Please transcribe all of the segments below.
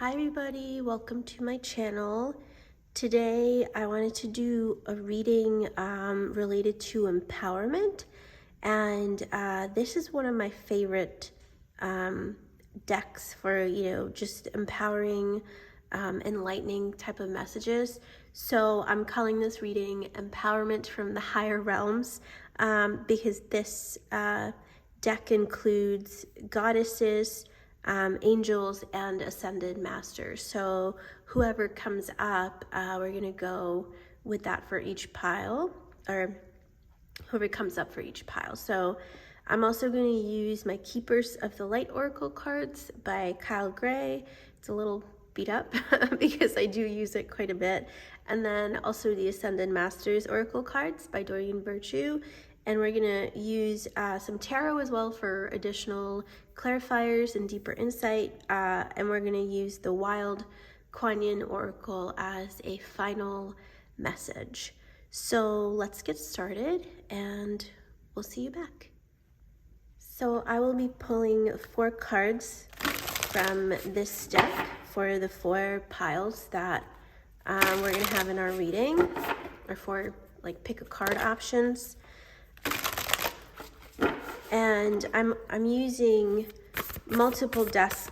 Hi everybody, welcome to my channel. Today I wanted to do a reading related to empowerment, and this is one of my favorite decks for, just empowering, enlightening type of messages. So I'm calling this reading Empowerment from the Higher Realms, because this deck includes goddesses, angels, and ascended masters. So whoever comes up, we're gonna go with that for each pile, or whoever comes up for each pile. So I'm also going to use my Keepers of the Light Oracle cards by Kyle Gray. It's a little beat up because I do use it quite a bit. And then also the Ascended Masters Oracle cards by Doreen. And we're going to use some tarot as well for additional clarifiers and deeper insight. And we're going to use the Wild Kuan Oracle as a final message. So let's get started and we'll see you back. So I will be pulling 4 cards from this deck for the 4 piles that we're gonna have in our reading, or 4 pick a card options. And I'm using multiple decks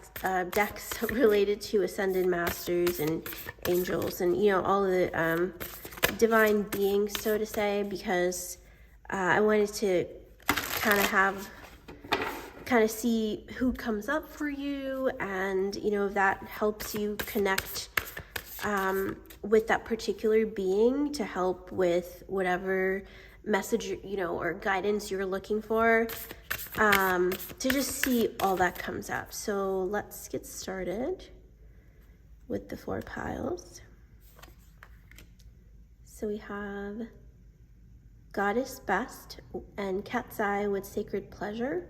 related to Ascended Masters and Angels and all of the divine beings, so to say, because I wanted to kind of see who comes up for you, and if that helps you connect with that particular being to help with whatever message or guidance you're looking for, to just see all that comes up. So let's get started with the 4 piles. So we have Goddess Best and Cat's Eye with Sacred Pleasure.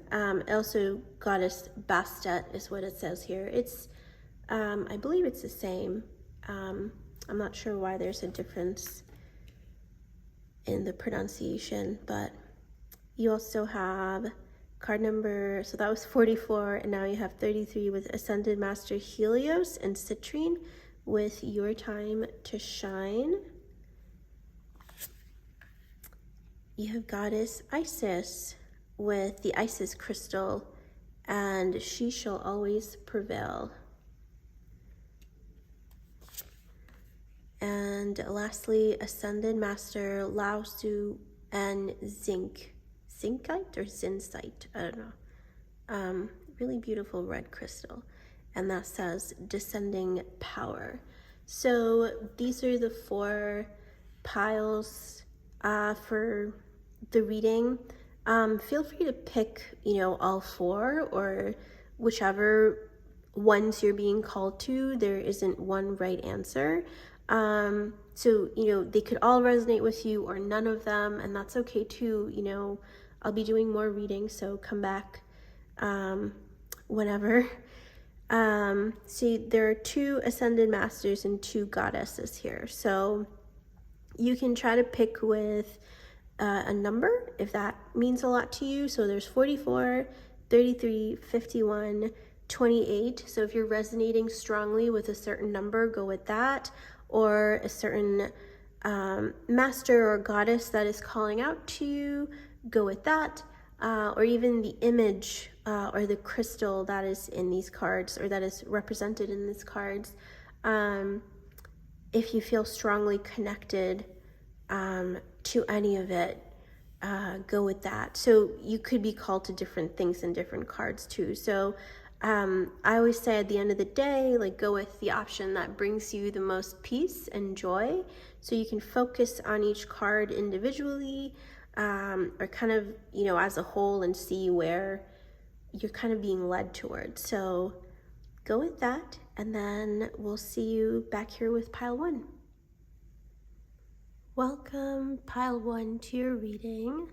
Also Goddess Bastet is what it says here. It's I believe it's the same. I'm not sure why there's a difference in the pronunciation, but you also have card number, so that was 44, and now you have 33 with Ascended Master Helios and Citrine with Your Time to Shine. You have Goddess Isis with the Isis crystal and She Shall Always Prevail. And lastly, Ascended Master Lao Tzu and Zincite or Zincite, I don't know. Really beautiful red crystal. And that says Descending Power. So these are the 4 piles for the reading. Feel free to pick, all 4 or whichever ones you're being called to. There isn't one right answer. So, they could all resonate with you or none of them, and that's okay too. I'll be doing more readings, so come back whenever. See, there are 2 Ascended Masters and 2 Goddesses here. So you can try to pick with a number if that means a lot to you. So there's 44, 33, 51, 28. So if you're resonating strongly with a certain number, go with that. Or a certain master or goddess that is calling out to you, go with that. Or even the image or the crystal that is in these cards, or that is represented in these cards. If you feel strongly connected to any of it, go with that. So you could be called to different things in different cards too. So I always say at the end of the day, go with the option that brings you the most peace and joy. So you can focus on each card individually, or kind of, as a whole, and see where you're kind of being led towards. So go with that, and then we'll see you back here with pile 1. Welcome, pile 1, to your reading.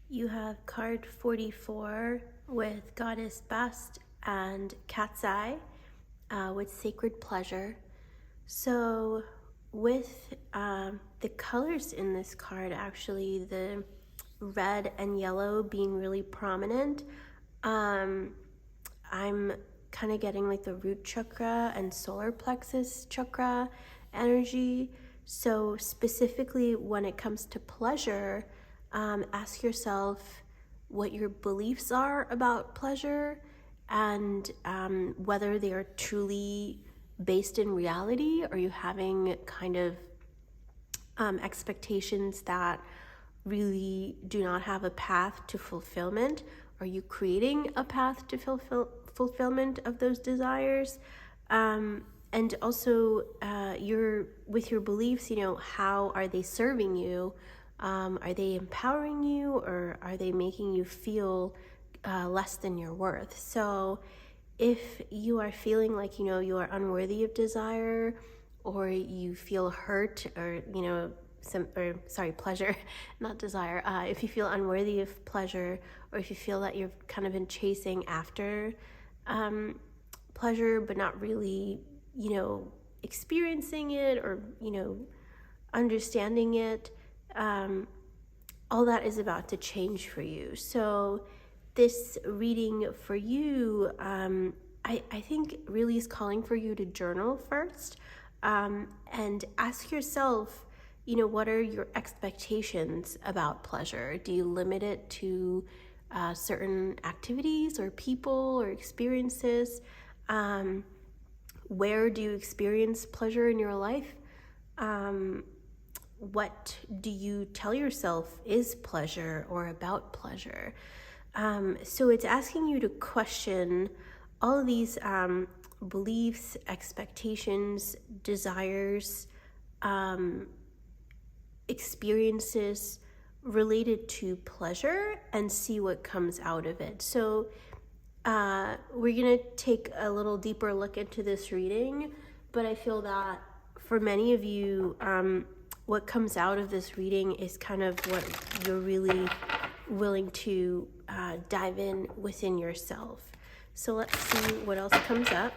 You have card 44 with Goddess Best and Cat's Eye with Sacred Pleasure. So with the colors in this card, actually the red and yellow being really prominent, I'm kind of getting like the root chakra and solar plexus chakra energy. So specifically when it comes to pleasure, ask yourself what your beliefs are about pleasure, and whether they are truly based in reality. Are you having kind of expectations that really do not have a path to fulfillment? Are you creating a path to fulfillment of those desires? And also with your beliefs, how are they serving you? Are they empowering you, or are they making you feel less than your worth? So if you are feeling like, you are unworthy of desire, or you feel hurt, or, pleasure, not desire. If you feel unworthy of pleasure, or if you feel that you've kind of been chasing after pleasure, but not really, experiencing it, or, understanding it, all that is about to change for you. So this reading for you, I think really is calling for you to journal first, and ask yourself, what are your expectations about pleasure? Do you limit it to certain activities or people or experiences? Where do you experience pleasure in your life? What do you tell yourself is pleasure or about pleasure? So it's asking you to question all of these beliefs, expectations, desires, experiences related to pleasure, and see what comes out of it. So we're going to take a little deeper look into this reading, but I feel that for many of you, what comes out of this reading is kind of what you're really willing to dive in within yourself. So let's see what else comes up.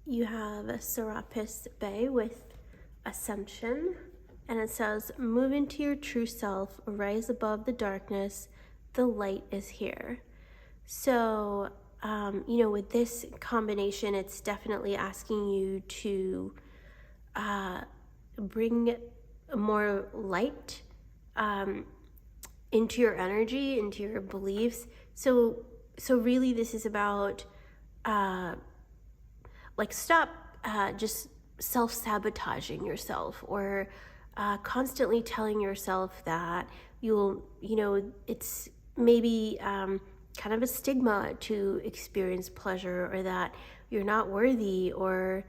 You have a Serapis Bay with Ascension, and it says, move into your true self, rise above the darkness, the light is here. So, with this combination, it's definitely asking you to bring more light into your energy, into your beliefs. So really this is about stop just self-sabotaging yourself, or constantly telling yourself that it's maybe kind of a stigma to experience pleasure, or that you're not worthy, or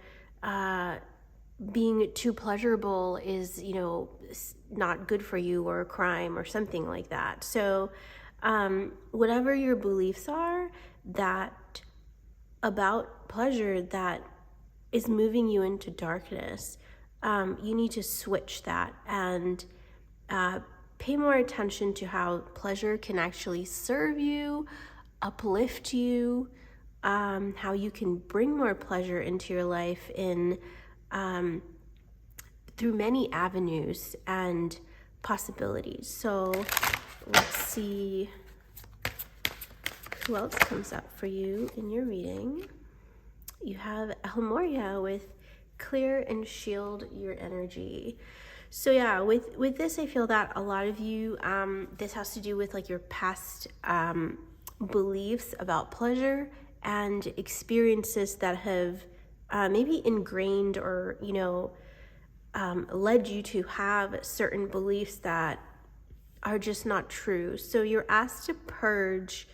being too pleasurable is, not good for you, or a crime, or something like that. So whatever your beliefs are that about pleasure that is moving you into darkness, you need to switch that and pay more attention to how pleasure can actually serve you, uplift you, how you can bring more pleasure into your life in through many avenues and possibilities. So let's see who else comes up for you in your reading. You have El Moria with clear and shield your energy. So yeah, with this, I feel that a lot of you, this has to do with your past beliefs about pleasure and experiences that have maybe ingrained or, led you to have certain beliefs that are just not true. So you're asked to purge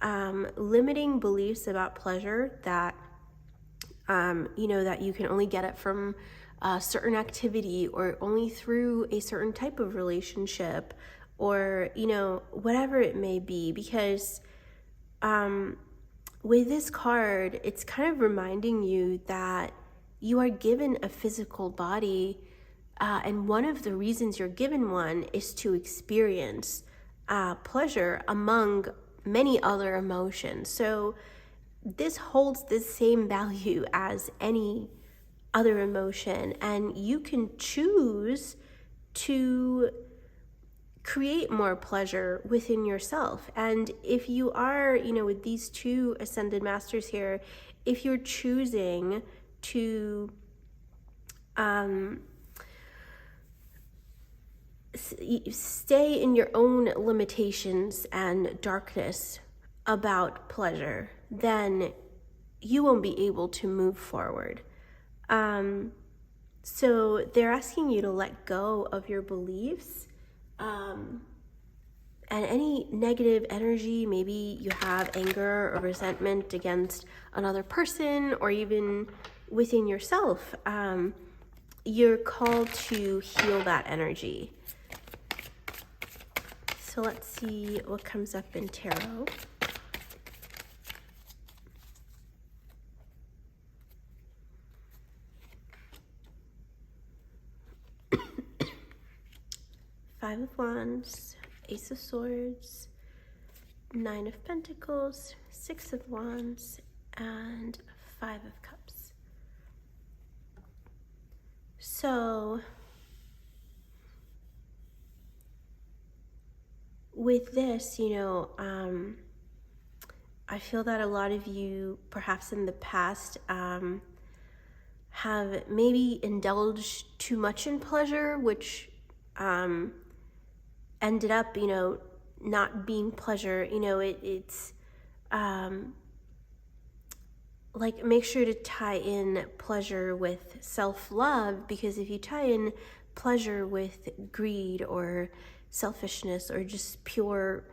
limiting beliefs about pleasure that, that you can only get it from a certain activity, or only through a certain type of relationship, or, whatever it may be. Because with this card, it's kind of reminding you that you are given a physical body, and one of the reasons you're given one is to experience pleasure among many other emotions. So this holds the same value as any other emotion, and you can choose to create more pleasure within yourself. And if you are, with these two ascended masters here, if you're choosing to stay in your own limitations and darkness about pleasure, then you won't be able to move forward. So they're asking you to let go of your beliefs, and any negative energy. Maybe you have anger or resentment against another person, or even within yourself. You're called to heal that energy. So let's see what comes up in tarot. Five of Wands, Ace of Swords, Nine of Pentacles, Six of Wands, and Five of Cups. So with this, I feel that a lot of you, perhaps in the past, have maybe indulged too much in pleasure, which ended up, not being pleasure. It's like, make sure to tie in pleasure with self-love, because if you tie in pleasure with greed or selfishness or just pure,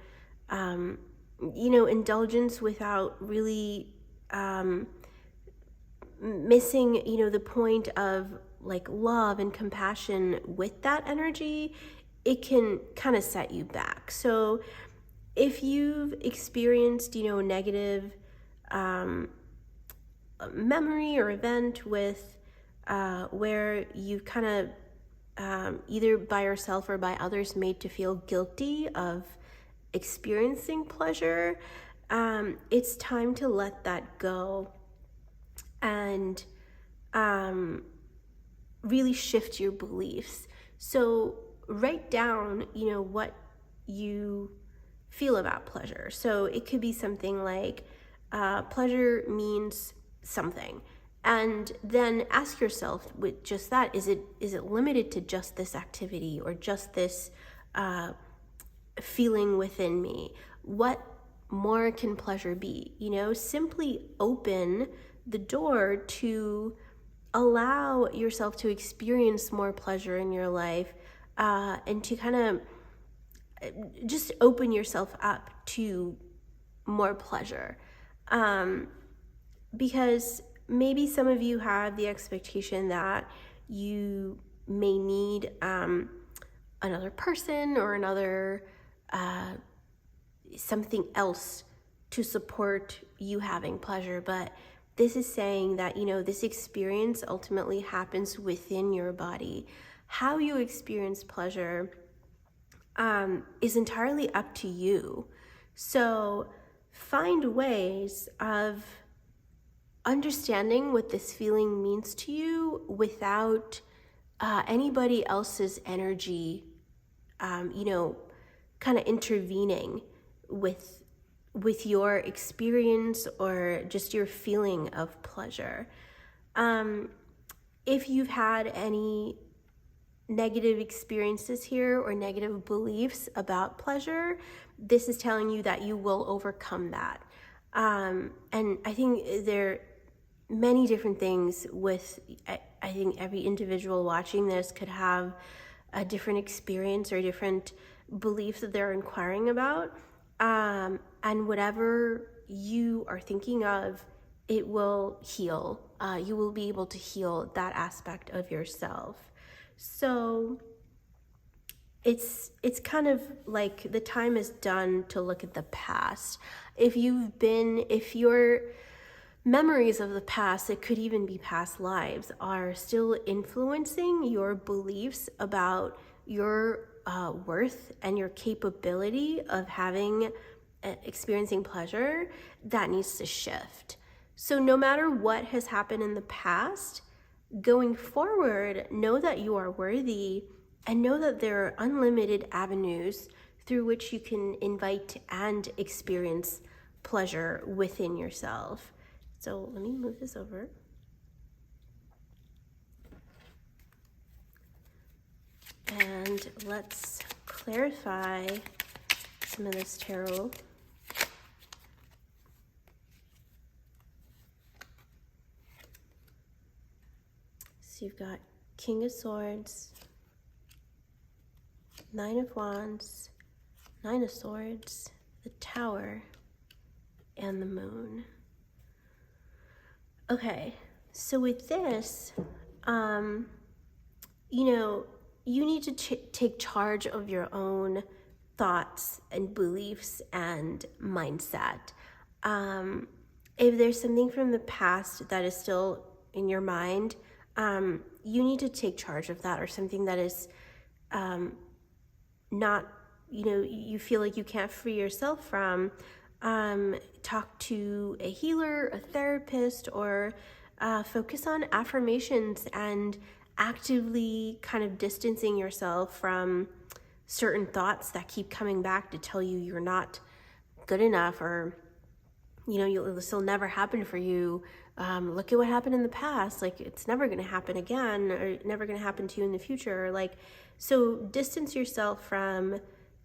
indulgence without really missing, the point of like love and compassion with that energy, it can kind of set you back. So if you've experienced, a negative memory or event with where you kind of either by yourself or by others made to feel guilty of experiencing pleasure, it's time to let that go and really shift your beliefs. So write down, what you feel about pleasure. So it could be something like pleasure means something. And then ask yourself with just that, is it limited to just this activity or just this feeling within me? What more can pleasure be? Simply open the door to allow yourself to experience more pleasure in your life, and to kind of just open yourself up to more pleasure. Because maybe some of you have the expectation that you may need another person or another something else to support you having pleasure. But this is saying that, this experience ultimately happens within your body. How you experience pleasure is entirely up to you. So find ways of understanding what this feeling means to you without anybody else's energy, kind of intervening with your experience or just your feeling of pleasure. If you've had any negative experiences here or negative beliefs about pleasure, this is telling you that you will overcome that. And I think there are many different things with, I think every individual watching this could have a different experience or different beliefs that they're inquiring about. And whatever you are thinking of, it will heal. You will be able to heal that aspect of yourself. So it's kind of like the time is done to look at the past. If your memories of the past, it could even be past lives, are still influencing your beliefs about your worth and your capability of experiencing pleasure, that needs to shift. So no matter what has happened in the past, going forward, know that you are worthy and know that there are unlimited avenues through which you can invite and experience pleasure within yourself. So let me move this over. And let's clarify some of this tarot. So you've got King of Swords, Nine of Wands, Nine of Swords, the Tower, and the Moon. Okay, so with this, you need to take charge of your own thoughts and beliefs and mindset. If there's something from the past that is still in your mind, you need to take charge of that, or something that is not, you feel like you can't free yourself from. Talk to a healer, a therapist, or focus on affirmations and actively kind of distancing yourself from certain thoughts that keep coming back to tell you you're not good enough, or this will never happen for you. Look at what happened in the past. Like, it's never going to happen again, or never going to happen to you in the future. So distance yourself from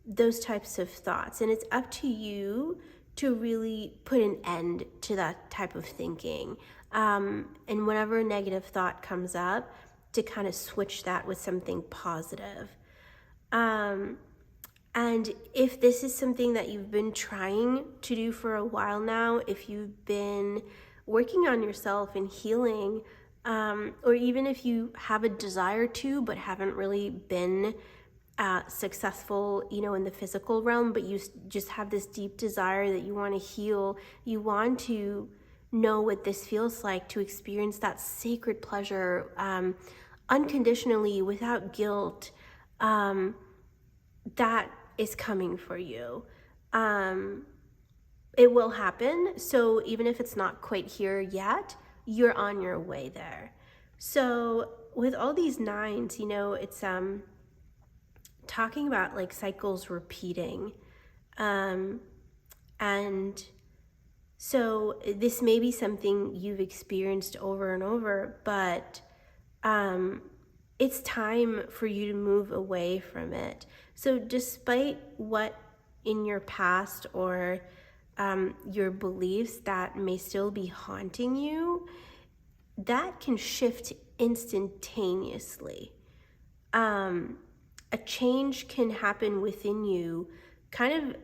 those types of thoughts, and it's up to you to really put an end to that type of thinking. And whenever a negative thought comes up, to kind of switch that with something positive. And if this is something that you've been trying to do for a while now, if you've been working on yourself and healing, or even if you have a desire to but haven't really been successful, in the physical realm, but you just have this deep desire that you want to heal, you want to know what this feels like, to experience that sacred pleasure unconditionally, without guilt, that is coming for you. It will happen. So even if it's not quite here yet, you're on your way there. So with all these nines, it's talking about like cycles repeating. And so this may be something you've experienced over and over, but it's time for you to move away from it. So despite what in your past or your beliefs that may still be haunting you, that can shift instantaneously. A change can happen within you kind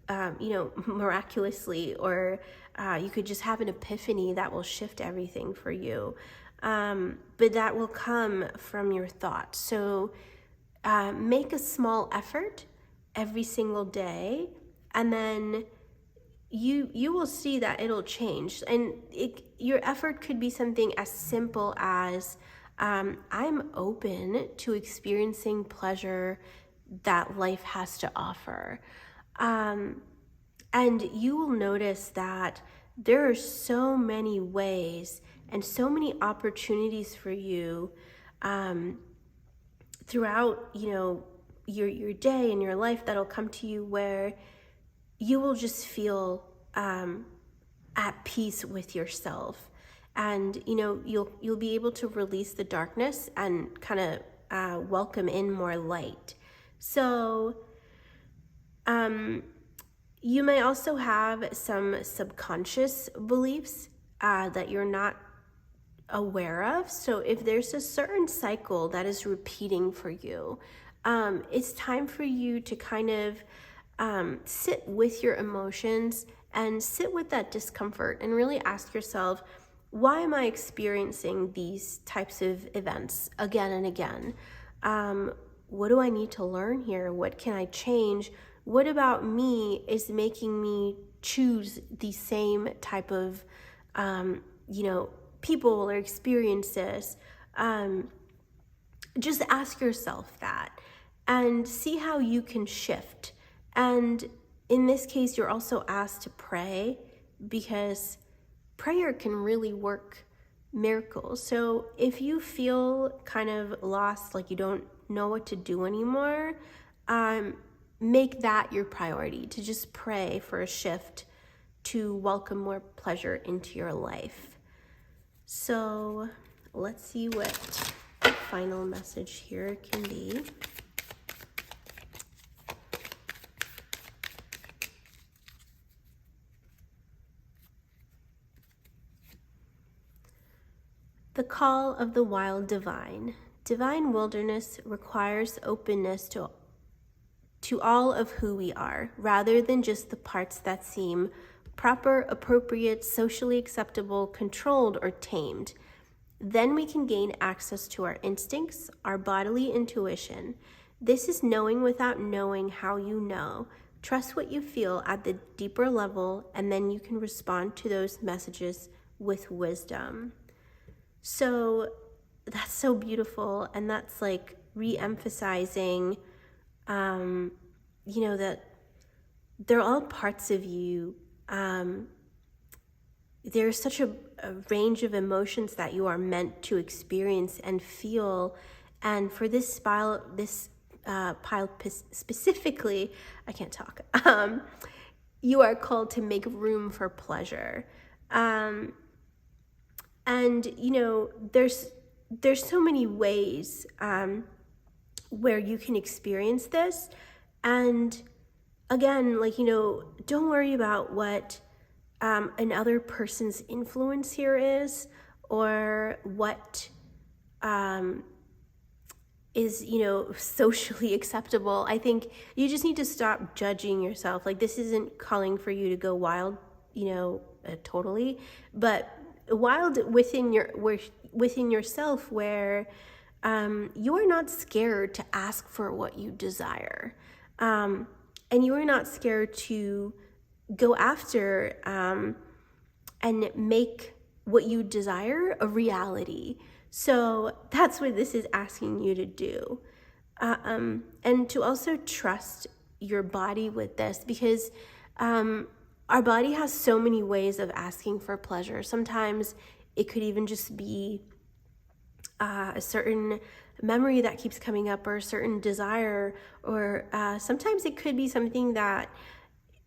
of, miraculously, or you could just have an epiphany that will shift everything for you. But that will come from your thoughts. So make a small effort every single day, and then you will see that it'll change. And your effort could be something as simple as I'm open to experiencing pleasure that life has to offer. And you will notice that there are so many ways and so many opportunities for you throughout, your day and your life that'll come to you where you will just feel at peace with yourself. And, you'll be able to release the darkness and kind of welcome in more light. So you may also have some subconscious beliefs that you're not aware of. So if there's a certain cycle that is repeating for you, it's time for you to kind of sit with your emotions and sit with that discomfort and really ask yourself, why am I experiencing these types of events again and again? What do I need to learn here? What can I change? What about me is making me choose the same type of, people or experiences? Just ask yourself that and see how you can shift. And in this case, you're also asked to pray, because prayer can really work miracles. So if you feel kind of lost, like you don't know what to do anymore, make that your priority, to just pray for a shift to welcome more pleasure into your life. So let's see what the final message here can be. The call of the wild divine. Divine wilderness requires openness to all of who we are, rather than just the parts that seem proper, appropriate, socially acceptable, controlled, or tamed. Then we can gain access to our instincts, our bodily intuition. This is knowing without knowing how you know. Trust what you feel at the deeper level, and then you can respond to those messages with wisdom. So that's so beautiful, and that's like re-emphasizing, that they're all parts of you. There's such a range of emotions that you are meant to experience and feel, and for this pile specifically, I can't talk. You are called to make room for pleasure. And, there's so many ways where you can experience this. And again, don't worry about what another person's influence here is, or what is, socially acceptable. I think you just need to stop judging yourself. This isn't calling for you to go wild, totally, but wild within yourself, where you are not scared to ask for what you desire, and you are not scared to go after and make what you desire a reality. So that's what this is asking you to do, and to also trust your body with this, because our body has so many ways of asking for pleasure. Sometimes it could even just be a certain memory that keeps coming up, or a certain desire, or sometimes it could be something that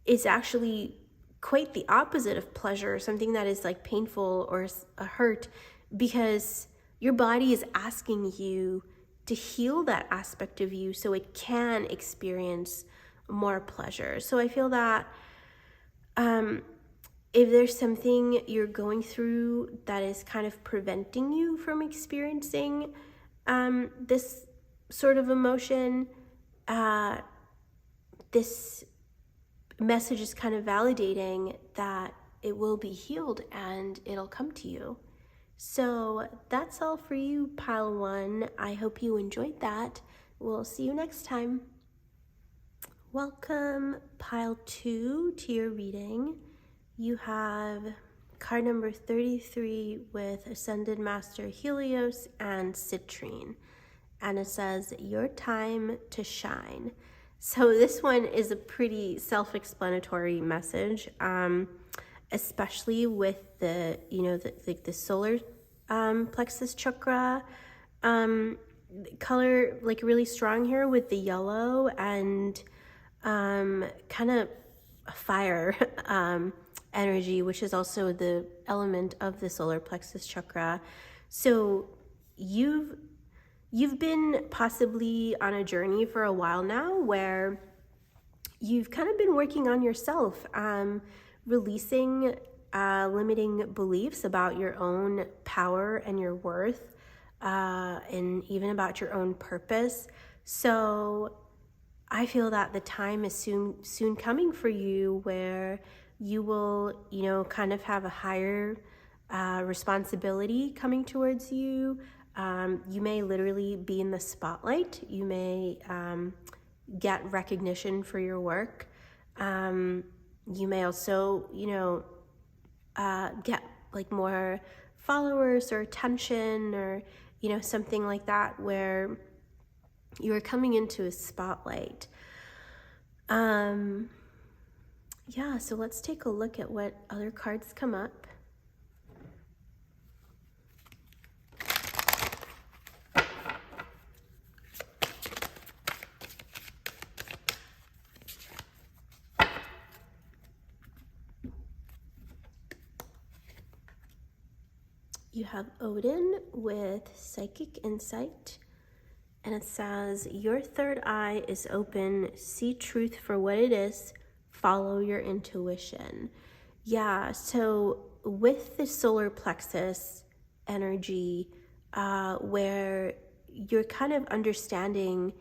is actually quite the opposite of pleasure, something that is painful or a hurt, because your body is asking you to heal that aspect of you so it can experience more pleasure. So I feel that if there's something you're going through that is kind of preventing you from experiencing this sort of emotion, this message is kind of validating that it will be healed and it'll come to you. So that's all for you, Pile 1. I hope you enjoyed that. We'll see you next time. Welcome, Pile 2, to your reading. You have card number 33 with Ascended Master Helios and Citrine. And it says, your time to shine. So this one is a pretty self-explanatory message, especially with the solar plexus chakra color, really strong here with the yellow and kind of fire energy, which is also the element of the solar plexus chakra. So you've been possibly on a journey for a while now where you've kind of been working on yourself, releasing limiting beliefs about your own power and your worth, and even about your own purpose. So I feel that the time is soon coming for you where you will, kind of have a higher responsibility coming towards you. You may literally be in the spotlight. You may get recognition for your work. You may also, get more followers or attention, or, something like that, where you are coming into a spotlight. Yeah, so let's take a look at what other cards come up. you have Odin with Psychic Insight, and it says, your third eye is open, see truth for what it is, follow your intuition. Yeah, so with the solar plexus energy, where you're kind of understanding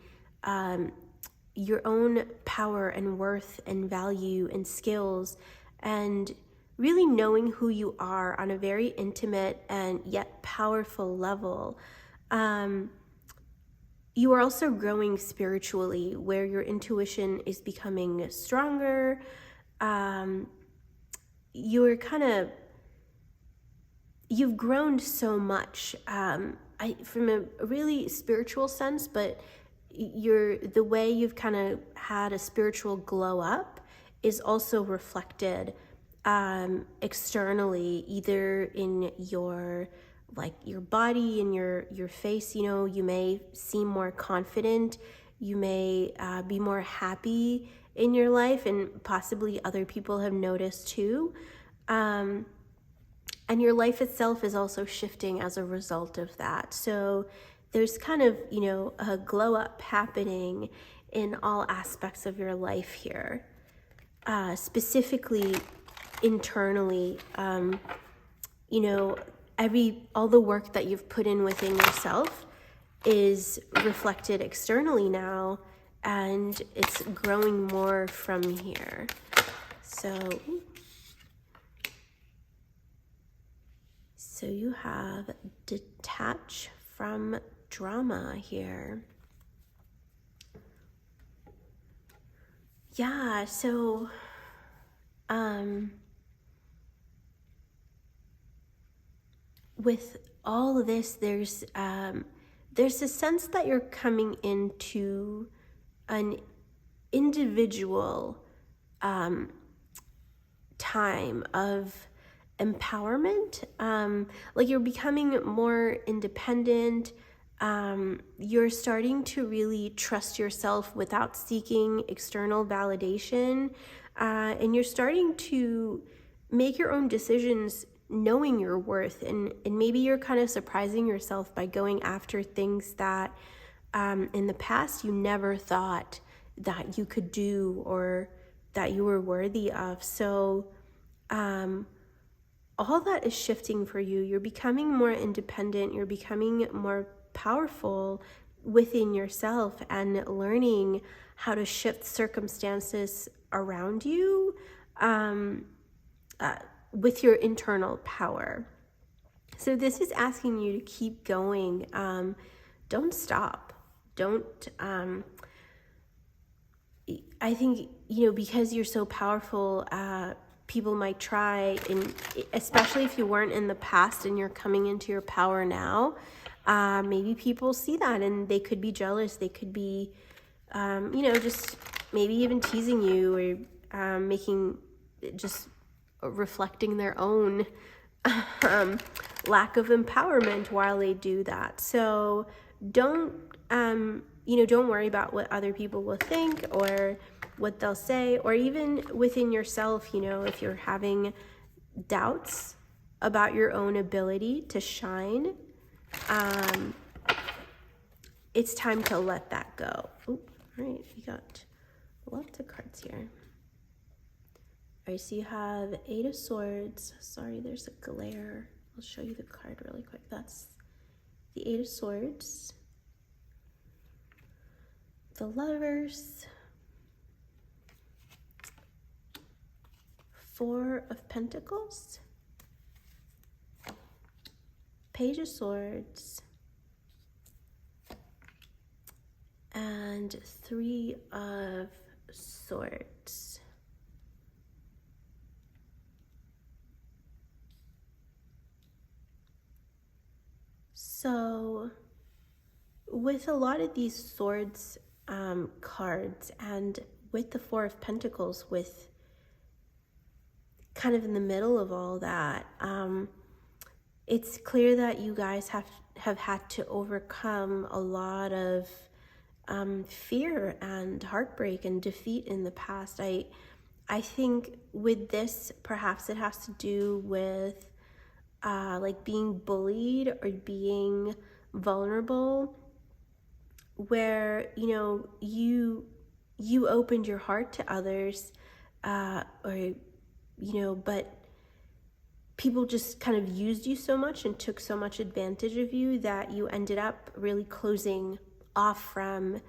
your own power and worth and value and skills, and really knowing who you are on a very intimate and yet powerful level. You are also growing spiritually, where your intuition is becoming stronger. You've grown so much, from a really spiritual sense, but the way you've kind of had a spiritual glow up is also reflected externally, either in your body, in your face. You may seem more confident, you may be more happy in your life, and possibly other people have noticed too. And your life itself is also shifting as a result of that. So there's kind of, a glow up happening in all aspects of your life here. Specifically, internally, all the work that you've put in within yourself is reflected externally now, and it's growing more from here. So you have detach from drama here. Yeah, so with all of this, there's a sense that you're coming into an individual time of empowerment. Like you're becoming more independent. You're starting to really trust yourself without seeking external validation. And you're starting to make your own decisions knowing your worth. And maybe you're kind of surprising yourself by going after things that in the past you never thought that you could do or that you were worthy of. So all that is shifting for you. You're becoming more independent. You're becoming more powerful within yourself and learning how to shift circumstances around you with your internal power. So this is asking you to keep going. Don't stop. Don't, I think, because you're so powerful, people might try, and especially if you weren't in the past and you're coming into your power now, maybe people see that and they could be jealous. They could be, just maybe even teasing you or just reflecting their own lack of empowerment while they do that. So don't worry about what other people will think or what they'll say, or even within yourself, if you're having doubts about your own ability to shine, it's time to let that go. All right, we got lots of cards here. All right, so you have Eight of Swords. Sorry, there's a glare. I'll show you the card really quick. That's the Eight of Swords, the Lovers, Four of Pentacles, Page of Swords, and Three of Swords. So with a lot of these swords cards, and with the Four of Pentacles, with kind of in the middle of all that, it's clear that you guys have had to overcome a lot of fear and heartbreak and defeat in the past. I think with this, perhaps it has to do with like being bullied or being vulnerable, where, you opened your heart to others, but people just kind of used you so much and took so much advantage of you that you ended up really closing off from,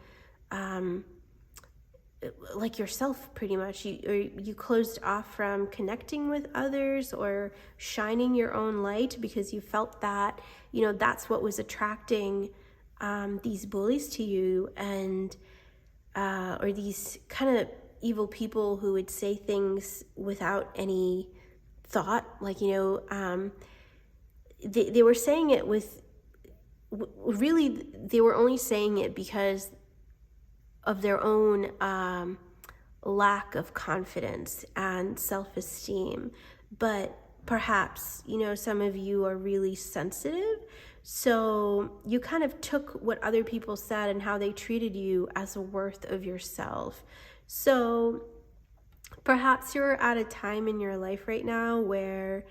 like yourself, pretty much. You closed off from connecting with others or shining your own light, because you felt that, that's what was attracting these bullies to you, and or these kind of evil people who would say things without any thought. Like, they were saying it with, really, they were only saying it because of their own lack of confidence and self-esteem. But perhaps, some of you are really sensitive, so you kind of took what other people said and how they treated you as a worth of yourself. So perhaps you're at a time in your life right now where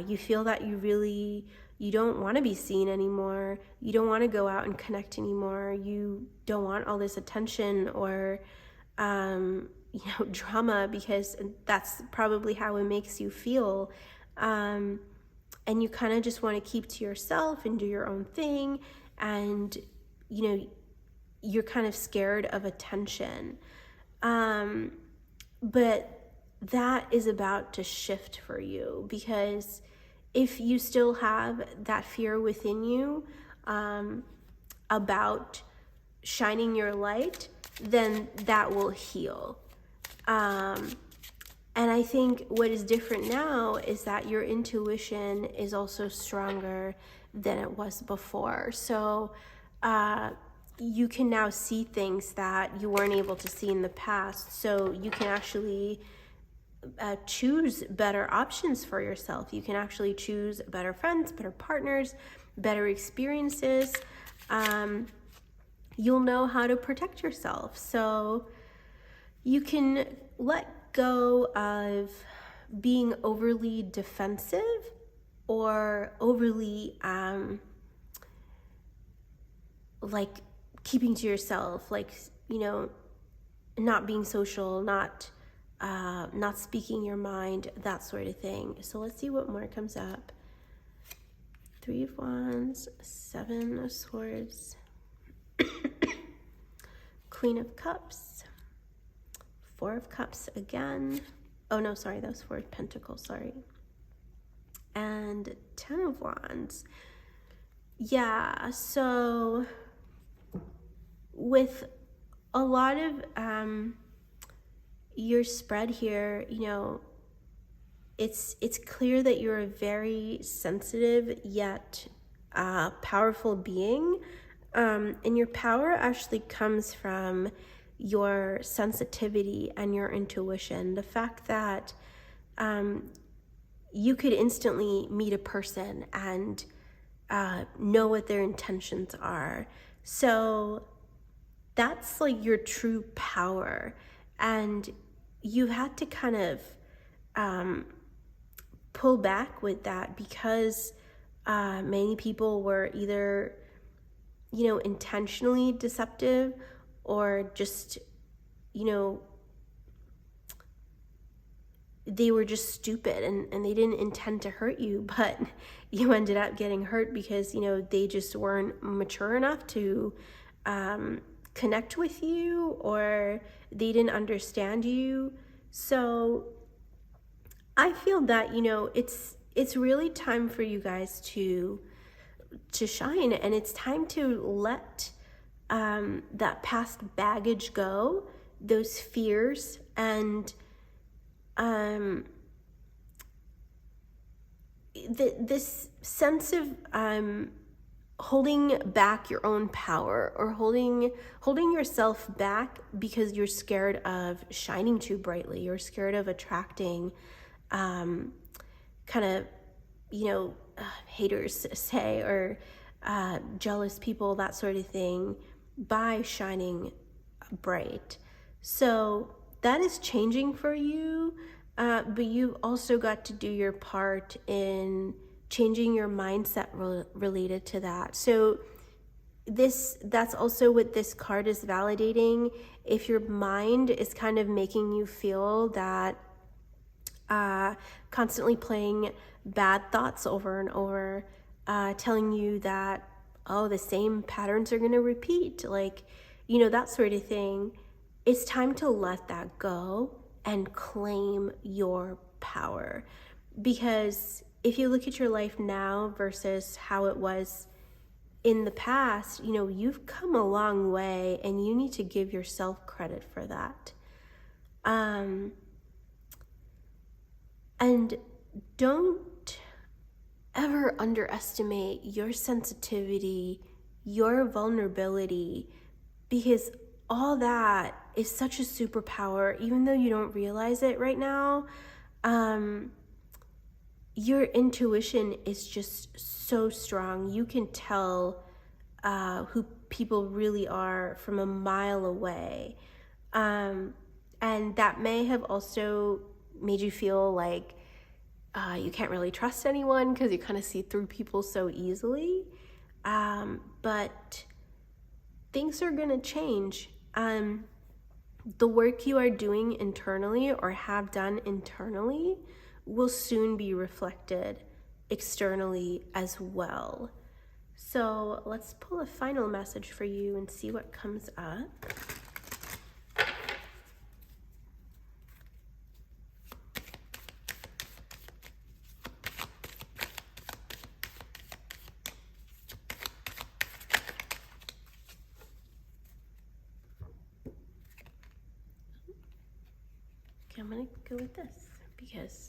you feel that you don't want to be seen anymore. You don't want to go out and connect anymore. You don't want all this attention or, drama, because that's probably how it makes you feel. And you kind of just want to keep to yourself and do your own thing. And, you're kind of scared of attention. But that is about to shift for you, because if you still have that fear within you about shining your light, then that will heal. And I think what is different now is that your intuition is also stronger than it was before. So you can now see things that you weren't able to see in the past. So you can actually choose better options for yourself. You can actually choose better friends, better partners, better experiences. You'll know how to protect yourself. So you can let go of being overly defensive or overly like keeping to yourself, like, not being social, not speaking your mind, that sort of thing. So let's see what more comes up. 3 of Wands, 7 of Swords, Queen of Cups, 4 of Cups again. Oh no, sorry, that was 4 of Pentacles, sorry. And 10 of Wands. Yeah, so with a lot of your spread here, it's clear that you're a very sensitive yet powerful being. And your power actually comes from your sensitivity and your intuition. The fact that you could instantly meet a person and know what their intentions are. So that's like your true power. And you had to kind of pull back with that, because many people were either, intentionally deceptive, or just, they were just stupid and they didn't intend to hurt you, but you ended up getting hurt because, they just weren't mature enough to connect with you, or they didn't understand you. So I feel that, it's really time for you guys to shine, and it's time to let that past baggage go, those fears, and this sense of holding back your own power, or holding yourself back because you're scared of shining too brightly. You're scared of attracting kind of, haters, say, or jealous people, that sort of thing, by shining bright. So that is changing for you, but you've also got to do your part in changing your mindset related to that. So that's also what this card is validating. If your mind is kind of making you feel that constantly playing bad thoughts over and over, telling you that, oh, the same patterns are going to repeat, like, you know, that sort of thing, it's time to let that go and claim your power. Because if you look at your life now versus how it was in the past, you know, you've come a long way, and you need to give yourself credit for that. And don't ever underestimate your sensitivity, your vulnerability, because all that is such a superpower, even though you don't realize it right now. Your intuition is just so strong. You can tell who people really are from a mile away. And that may have also made you feel like you can't really trust anyone because you kind of see through people so easily. But things are going to change. The work you are doing internally or have done internally will soon be reflected externally as well. So let's pull a final message for you and see what comes up. Okay, I'm gonna go with this because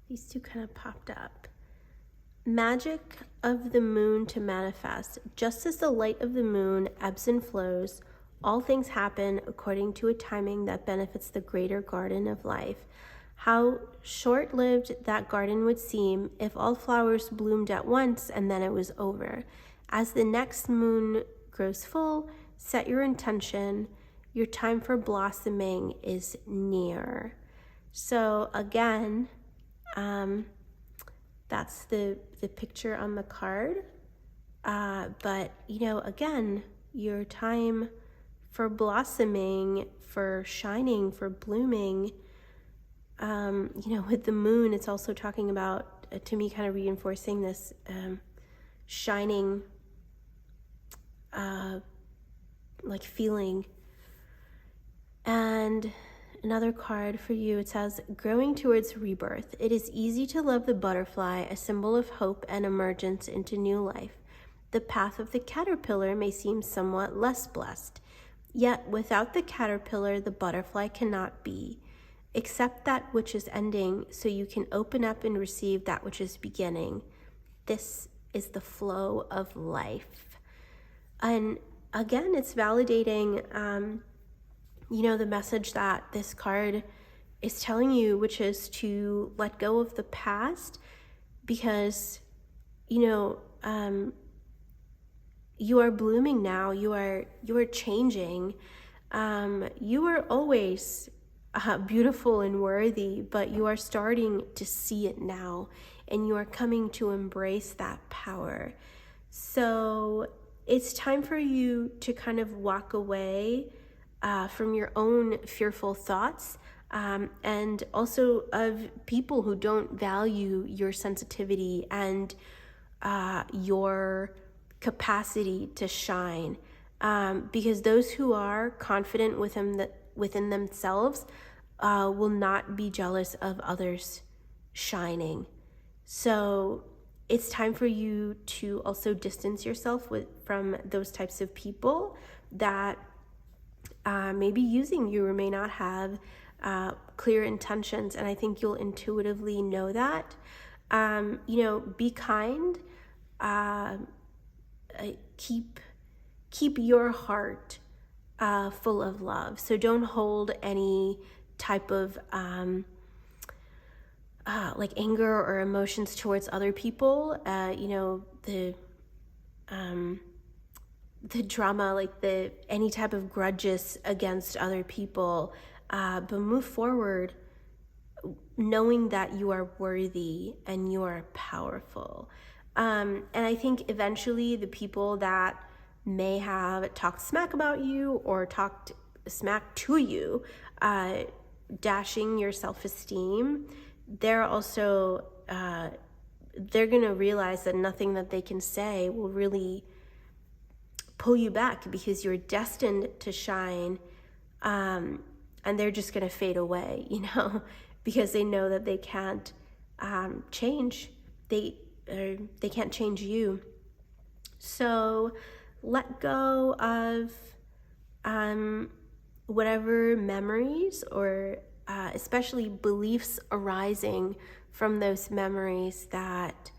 these two kind of popped up. Magic of the moon to manifest. Just as the light of the moon ebbs and flows, all things happen according to a timing that benefits the greater garden of life. How short-lived that garden would seem if all flowers bloomed at once and then it was over. As the next moon grows full, set your intention. Your time for blossoming is near. So again, that's the picture on the card. But, you know, again, your time for blossoming, for shining, for blooming, you know, with the moon, it's also talking about, to me, kind of reinforcing this shining, like feeling. And another card for you, it says, growing towards rebirth. It is easy to love the butterfly, a symbol of hope and emergence into new life. The path of the caterpillar may seem somewhat less blessed. Yet without the caterpillar, the butterfly cannot be. Accept that which is ending so you can open up and receive that which is beginning. This is the flow of life. And again, it's validating, you know, the message that this card is telling you, which is to let go of the past, because, you know, you are blooming now. You are changing. You are always beautiful and worthy, but you are starting to see it now, and you are coming to embrace that power. So it's time for you to kind of walk away from your own fearful thoughts, and also of people who don't value your sensitivity and your capacity to shine, because those who are confident within themselves will not be jealous of others shining. So it's time for you to also distance yourself from those types of people that may be using you or may not have clear intentions. And I think you'll intuitively know that. You know, be kind. Keep your heart full of love. So don't hold any type of like anger or emotions towards other people. You know, the drama, like any type of grudges against other people, but move forward knowing that you are worthy and you are powerful. And I think eventually the people that may have talked smack about you or talked smack to you, dashing your self-esteem, they're also, they're going to realize that nothing that they can say will really pull you back, because you're destined to shine, and they're just going to fade away, because they know that they can't change. They can't change you. So let go of whatever memories or especially beliefs arising from those memories that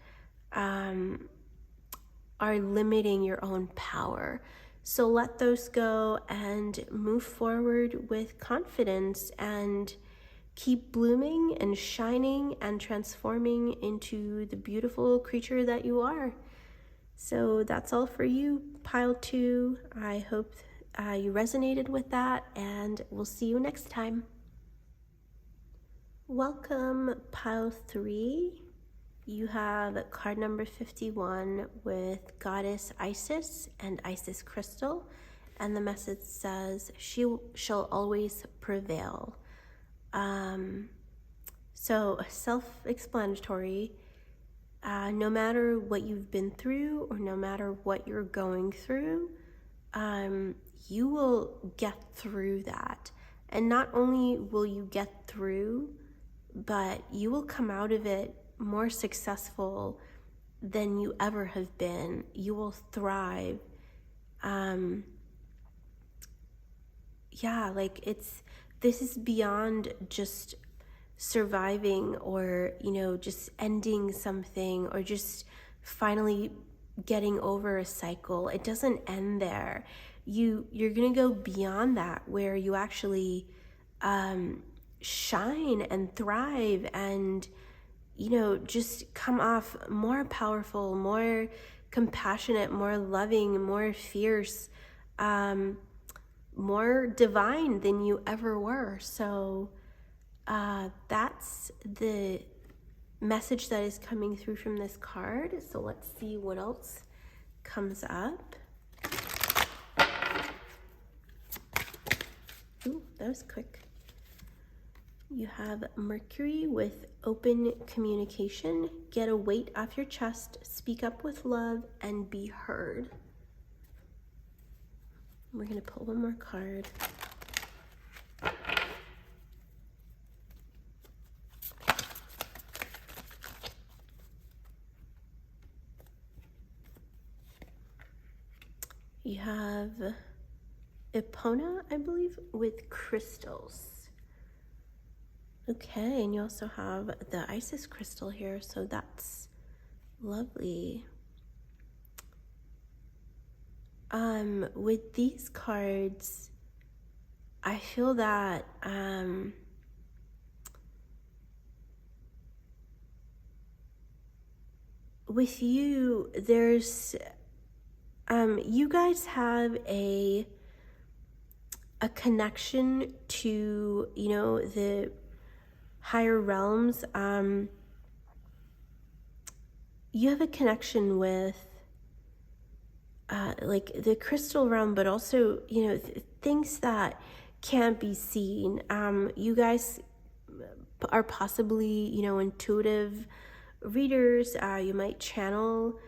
are limiting your own power. So let those go and move forward with confidence and keep blooming and shining and transforming into the beautiful creature that you are. So that's all for you, Pile 2. I hope you resonated with that, and we'll see you next time. Welcome, Pile 3. You have card number 51 with Goddess Isis and Isis Crystal, and the message says, she shall always prevail. So self-explanatory. No matter what you've been through or no matter what you're going through, you will get through that. And not only will you get through, but you will come out of it more successful than you ever have been. You will thrive. This is beyond just surviving or, just ending something or just finally getting over a cycle. It doesn't end there. You're gonna go beyond that, where you actually shine and thrive and just come off more powerful, more compassionate, more loving, more fierce, more divine than you ever were. So that's the message that is coming through from this card. So let's see what else comes up. Ooh, that was quick. You have Mercury with open communication. Get a weight off your chest, speak up with love, and be heard. We're going to pull one more card. You have Epona, I believe, with crystals. Okay, and you also have the Isis crystal here, so that's lovely. With these cards, I feel that with you, there's you guys have a connection to, the higher realms. You have a connection with like the crystal realm, but also, things that can't be seen. You guys are possibly, intuitive readers. You might channel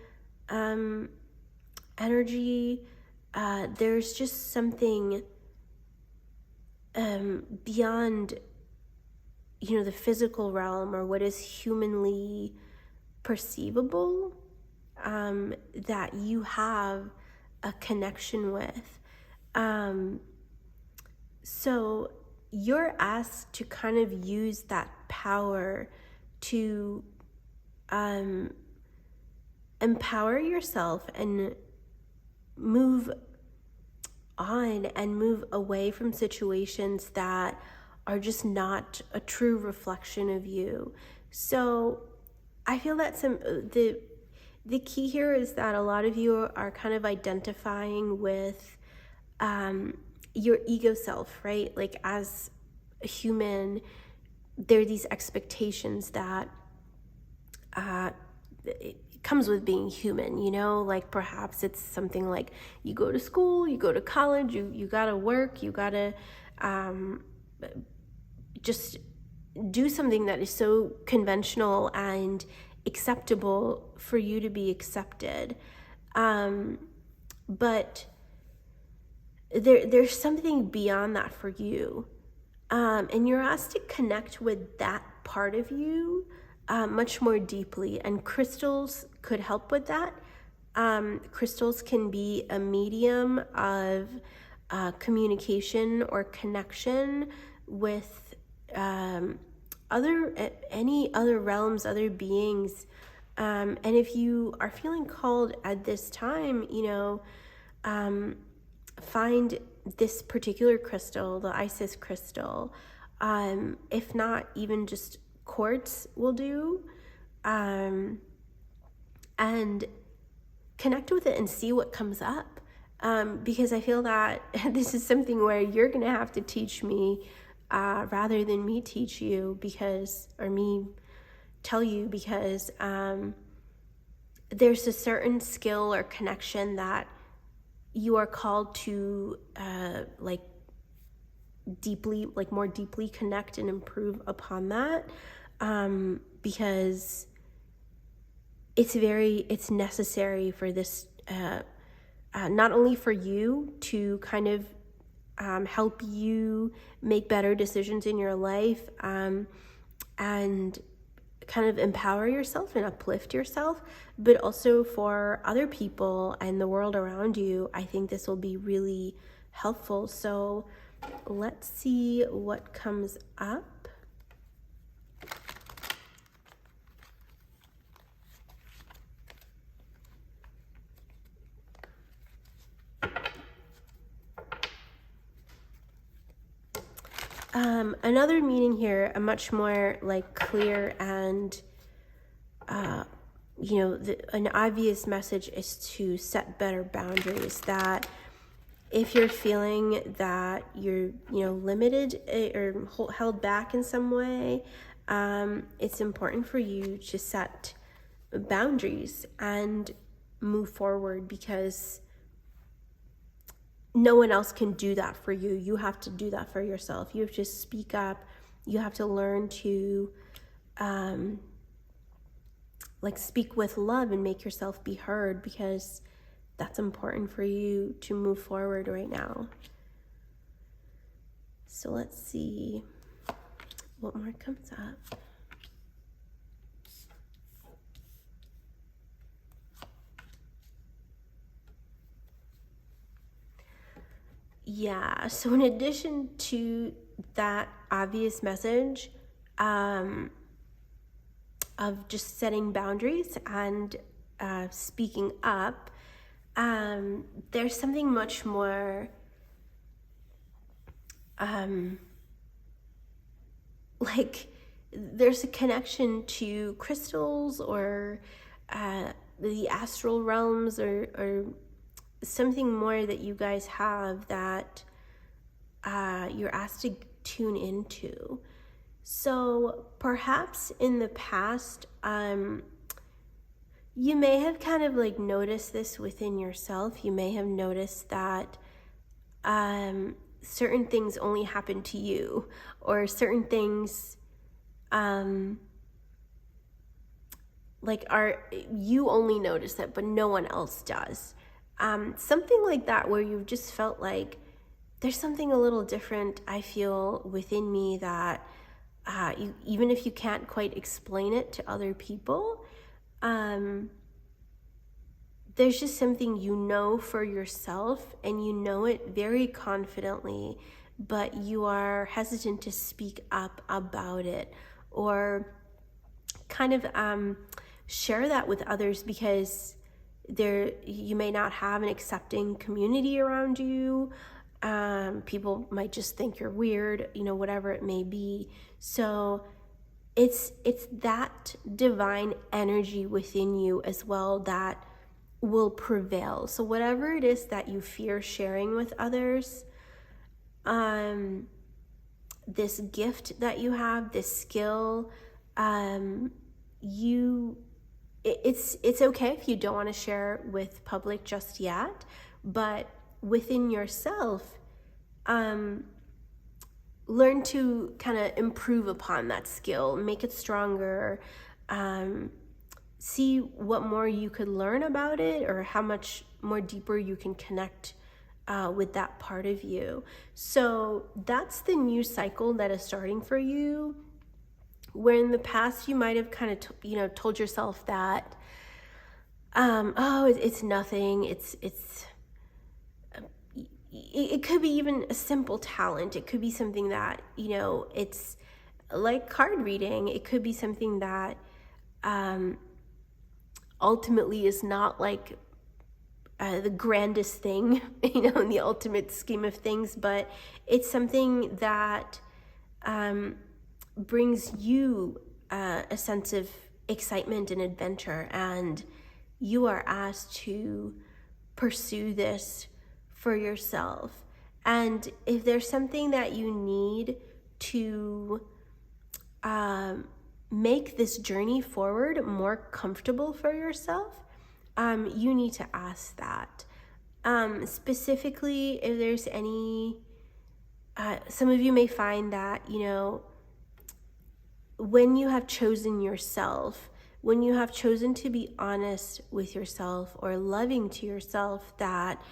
energy. There's just something beyond, the physical realm or what is humanly perceivable, that you have a connection with. So you're asked to kind of use that power to empower yourself and move on and move away from situations that are just not a true reflection of you. So I feel that the key here is that a lot of you are kind of identifying with your ego self, right? Like as a human, there are these expectations that it comes with being human, you know, like perhaps it's something like you go to school, you go to college, you gotta work, you gotta just do something that is so conventional and acceptable for you to be accepted. But there's something beyond that for you. And you're asked to connect with that part of you much more deeply. And crystals could help with that. Crystals can be a medium of communication or connection with any other realms, other beings. And if you are feeling called at this time, you know, find this particular crystal, the Isis crystal. If not, even just quartz will do. And connect with it and see what comes up. Because I feel that this is something where you're going to have to teach me rather than me teach you, or me tell you, because there's a certain skill or connection that you are called to more deeply connect and improve upon that, because it's necessary for this, not only for you to kind of help you make better decisions in your life, and kind of empower yourself and uplift yourself, but also for other people and the world around you. I think this will be really helpful. So let's see what comes up. Another meaning here, a much more like clear and, you know, an obvious message is to set better boundaries. That if you're feeling that you're, you know, limited or held back in some way, it's important for you to set boundaries and move forward, because no one else can do that for you. You have to do that for yourself. You have to speak up. You have to learn to speak with love and make yourself be heard, because that's important for you to move forward right now. So let's see what more comes up. Yeah, so in addition to that obvious message of just setting boundaries and speaking up, there's something much more there's a connection to crystals or the astral realms, or something more that you guys have that you're asked to tune into. So perhaps in the past, you may have kind of like noticed this within yourself. You may have noticed that certain things only happen to you, or certain things you only notice it, but no one else does. Something like that, where you've just felt like there's something a little different, I feel, within me that even if you can't quite explain it to other people, there's just something you know for yourself, and you know it very confidently, but you are hesitant to speak up about it, or kind of share that with others, because you may not have an accepting community around you. People might just think you're weird, you know, whatever it may be. So it's that divine energy within you as well that will prevail. So whatever it is that you fear sharing with others, this gift that you have, this skill. It's okay if you don't want to share with public just yet, but within yourself, learn to kind of improve upon that skill, make it stronger, see what more you could learn about it, or how much more deeper you can connect with that part of you. So that's the new cycle that is starting for you, where in the past you might have kind of told yourself that it's nothing, it could be even a simple talent. It could be something that, it's like card reading. It could be something that ultimately is not like the grandest thing, in the ultimate scheme of things, but it's something that brings you a sense of excitement and adventure, and you are asked to pursue this for yourself. And if there's something that you need to make this journey forward more comfortable for yourself, you need to ask that. Specifically, if there's any, some of you may find that, when you have chosen yourself, when you have chosen to be honest with yourself or loving to yourself, that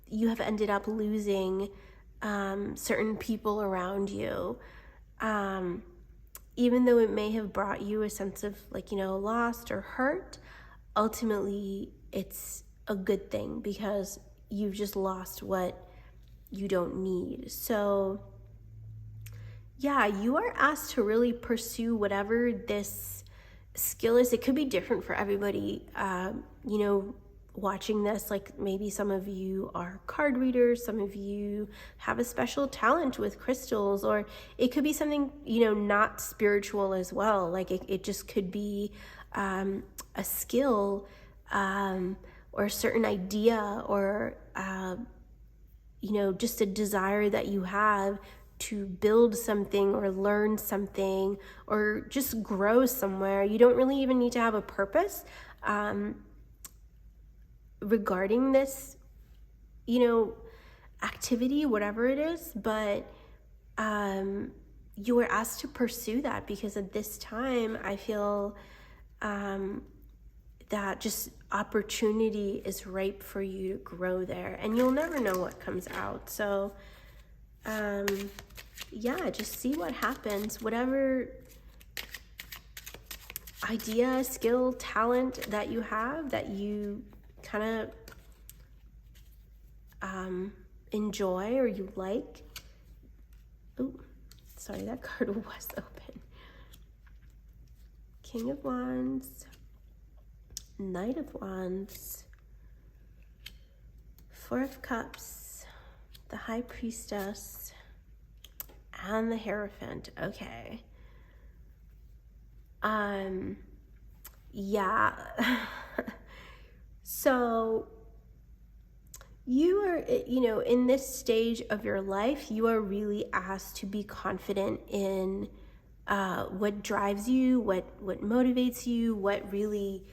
you have ended up losing certain people around you, even though it may have brought you a sense of lost or hurt. Ultimately, it's a good thing because you've just lost what you don't need. So yeah, you are asked to really pursue whatever this skill is. It could be different for everybody. Watching this, like maybe some of you are card readers, some of you have a special talent with crystals, or it could be something, not spiritual as well. Like it just could be a skill or a certain idea, or just a desire that you have to build something or learn something or just grow somewhere. You don't really even need to have a purpose regarding this, activity, whatever it is, but you were asked to pursue that because at this time I feel that just opportunity is ripe for you to grow there, and you'll never know what comes out. So just see what happens. Whatever idea, skill, talent that you have, that you kind of enjoy or you like. Oh, sorry, that card was open. King of Wands, Knight of Wands, Four of Cups, the High Priestess, and the Hierophant. Okay. So you are, in this stage of your life, you are really asked to be confident in what drives you, what motivates you, what really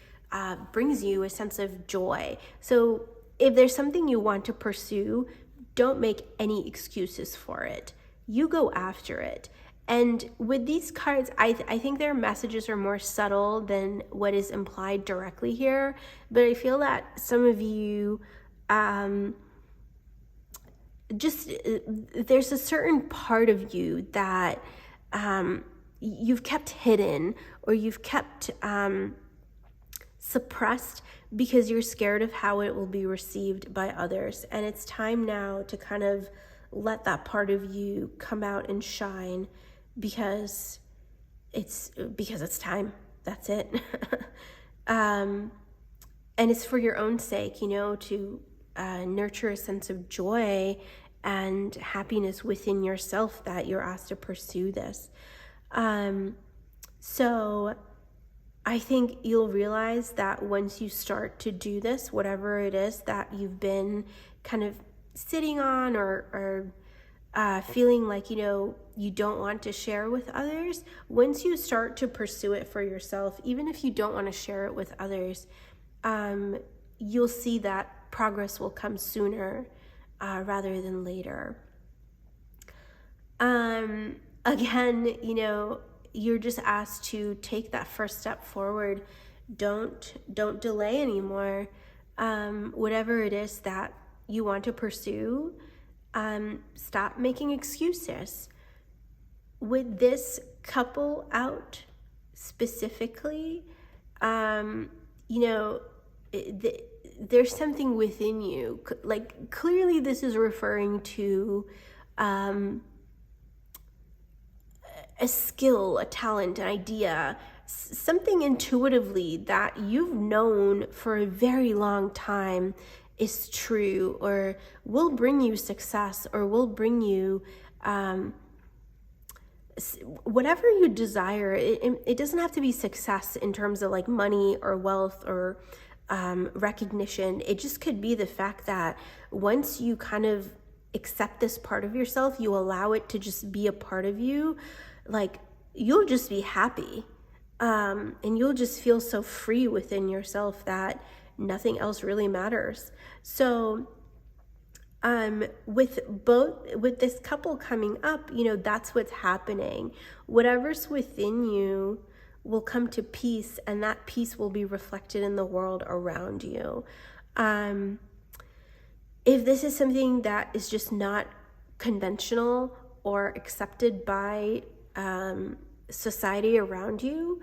brings you a sense of joy. So if there's something you want to pursue, don't make any excuses for it. You go after it. And with these cards, I think their messages are more subtle than what is implied directly here. But I feel that some of you, there's a certain part of you that you've kept hidden, or you've kept suppressed because you're scared of how it will be received by others. And it's time now to kind of let that part of you come out and shine, because it's time. That's it. And it's for your own sake, to nurture a sense of joy and happiness within yourself, that you're asked to pursue this. So I think you'll realize that once you start to do this, whatever it is that you've been kind of sitting on or feeling like, you don't want to share with others, once you start to pursue it for yourself, even if you don't want to share it with others, you'll see that progress will come sooner rather than later. Again, you're just asked to take that first step forward. Don't delay anymore. Whatever it is that you want to pursue, stop making excuses. With this couple out specifically, there's something within you. Like, clearly this is referring to a skill, a talent, an idea, something intuitively that you've known for a very long time is true, or will bring you success, or will bring you whatever you desire. It doesn't have to be success in terms of like money or wealth or recognition. It just could be the fact that once you kind of accept this part of yourself, you allow it to just be a part of you, like, you'll just be happy. And you'll just feel so free within yourself that nothing else really matters. So with this couple coming up, that's what's happening. Whatever's within you will come to peace, and that peace will be reflected in the world around you. If this is something that is just not conventional or accepted by society around you,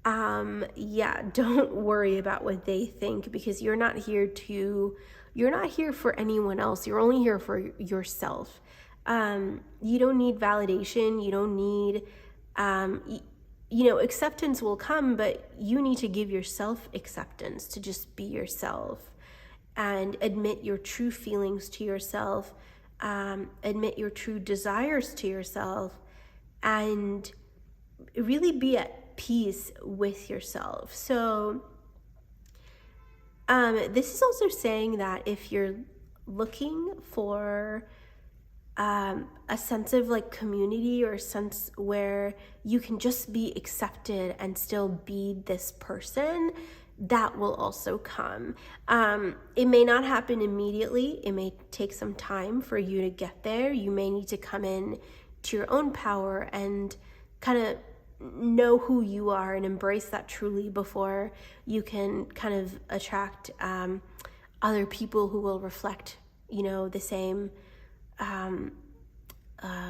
don't worry about what they think, because you're not here for anyone else. You're only here for yourself. You don't need validation. You don't need, acceptance will come, but you need to give yourself acceptance to just be yourself and admit your true feelings to yourself, admit your true desires to yourself, and really be at peace with yourself. So this is also saying that if you're looking for a sense of like community, or a sense where you can just be accepted and still be this person, that will also come. It may not happen immediately. It may take some time for you to get there. You may need to come in to your own power and kind of know who you are and embrace that truly before you can kind of attract other people who will reflect, the same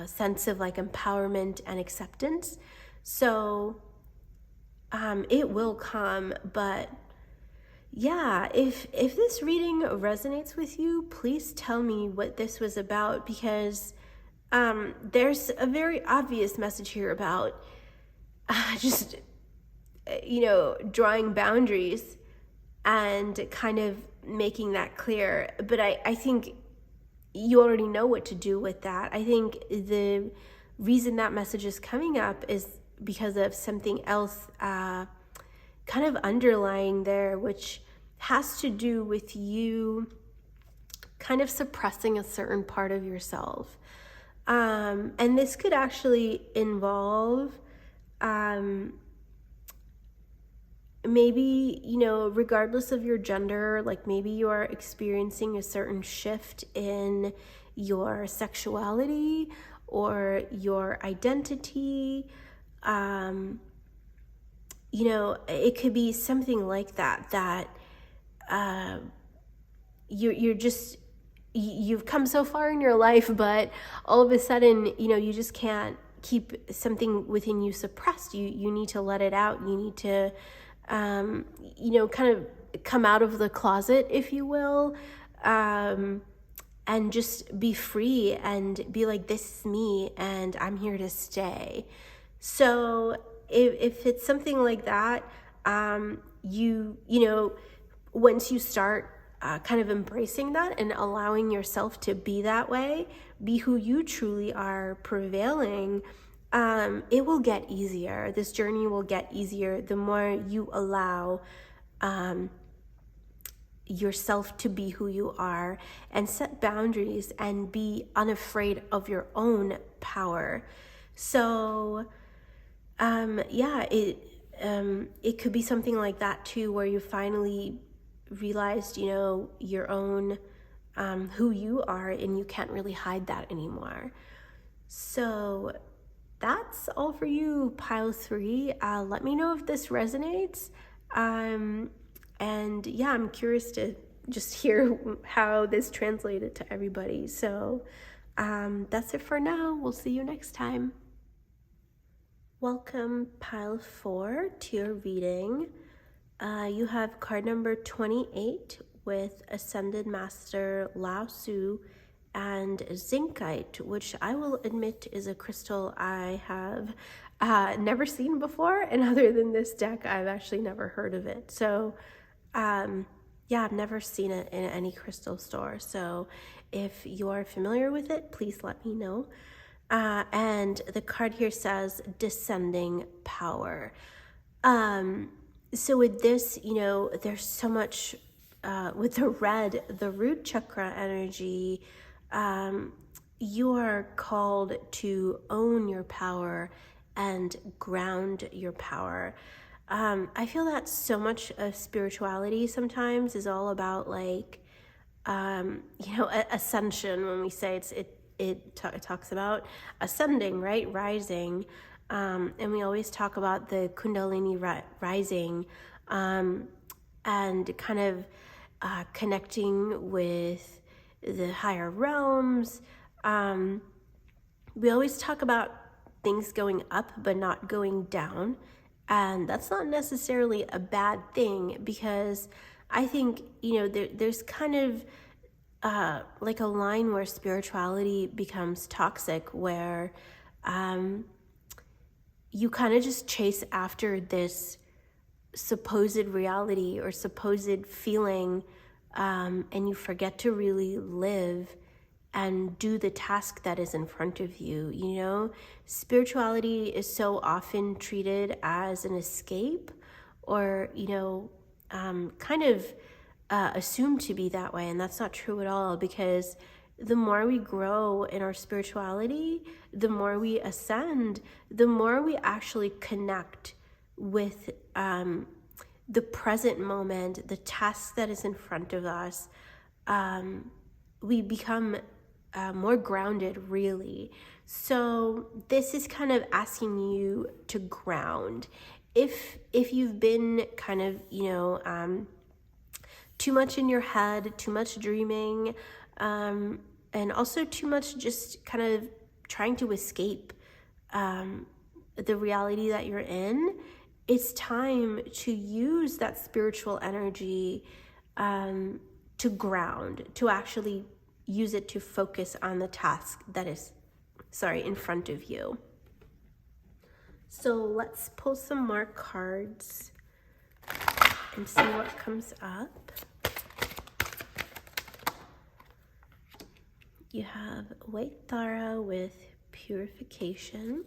sense of like empowerment and acceptance. So it will come. But yeah, if this reading resonates with you, please tell me what this was about, because there's a very obvious message here about just drawing boundaries and kind of making that clear. But I think you already know what to do with that. I think the reason that message is coming up is because of something else kind of underlying there, which has to do with you kind of suppressing a certain part of yourself. And this could actually involve maybe, regardless of your gender, like maybe you are experiencing a certain shift in your sexuality or your identity. It could be something like that you've come so far in your life, but all of a sudden, you just can't keep something within you suppressed. You need to let it out. You need to, kind of come out of the closet, if you will, and just be free and be like, this is me and I'm here to stay. So if it's something like that, once you start kind of embracing that and allowing yourself to be that way, be who you truly are, prevailing, it will get easier. This journey will get easier the more you allow yourself to be who you are, and set boundaries and be unafraid of your own power. So it could be something like that too, where you finally realized, your own who you are, and you can't really hide that anymore. So that's all for you, pile 3. Let me know if this resonates. And yeah, I'm curious to just hear how this translated to everybody. So that's it for now. We'll see you next time. Welcome, pile 4, to your reading. You have card number 28 with Ascended Master Lao Tzu and Zincite, which I will admit is a crystal I have never seen before, and other than this deck, I've actually never heard of it. So yeah, I've never seen it in any crystal store. So if you are familiar with it, please let me know. And the card here says Descending Power. So with this, there's so much with the red, the root chakra energy. You are called to own your power and ground your power. I feel that so much of spirituality sometimes is all about ascension. When we say it talks about ascending, right? Rising. And we always talk about the Kundalini rising, and kind of connecting with the higher realms. We always talk about things going up but not going down, and that's not necessarily a bad thing, because I think there's kind of like a line where spirituality becomes toxic, where you kind of just chase after this supposed reality or supposed feeling, and you forget to really live and do the task that is in front of you. Spirituality is so often treated as an escape, or kind of assumed to be that way, and that's not true at all, because the more we grow in our spirituality, the more we ascend, the more we actually connect with the present moment, the task that is in front of us. We become more grounded, really. So this is kind of asking you to ground. If you've been kind of too much in your head, too much dreaming, and also too much just kind of trying to escape the reality that you're in, it's time to use that spiritual energy to ground, to actually use it to focus on the task that is, in front of you. So let's pull some more cards and see what comes up. You have White Thara with Purification.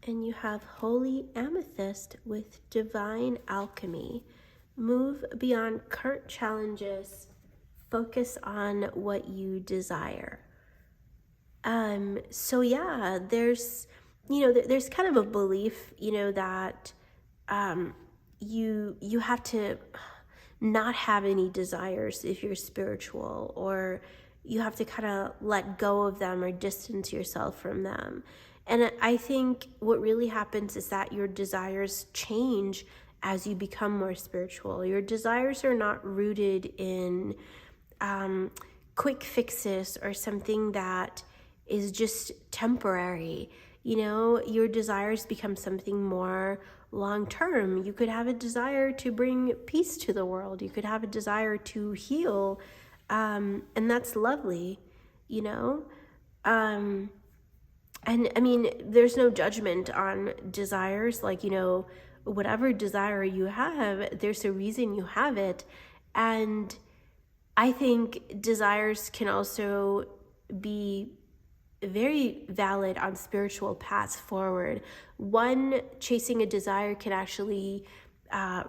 And you have Holy Amethyst with Divine Alchemy. Move beyond current challenges. Focus on what you desire. So yeah, there's kind of a belief, that you have to not have any desires if you're spiritual, or you have to kind of let go of them or distance yourself from them. And I think what really happens is that your desires change as you become more spiritual. Your desires are not rooted in quick fixes or something that is just temporary. Your desires become something more long-term. You could have a desire to bring peace to the world. You could have a desire to heal, and that's lovely, and I mean, there's no judgment on desires. Whatever desire you have, there's a reason you have it. And I think desires can also be very valid on spiritual paths forward. One, chasing a desire can actually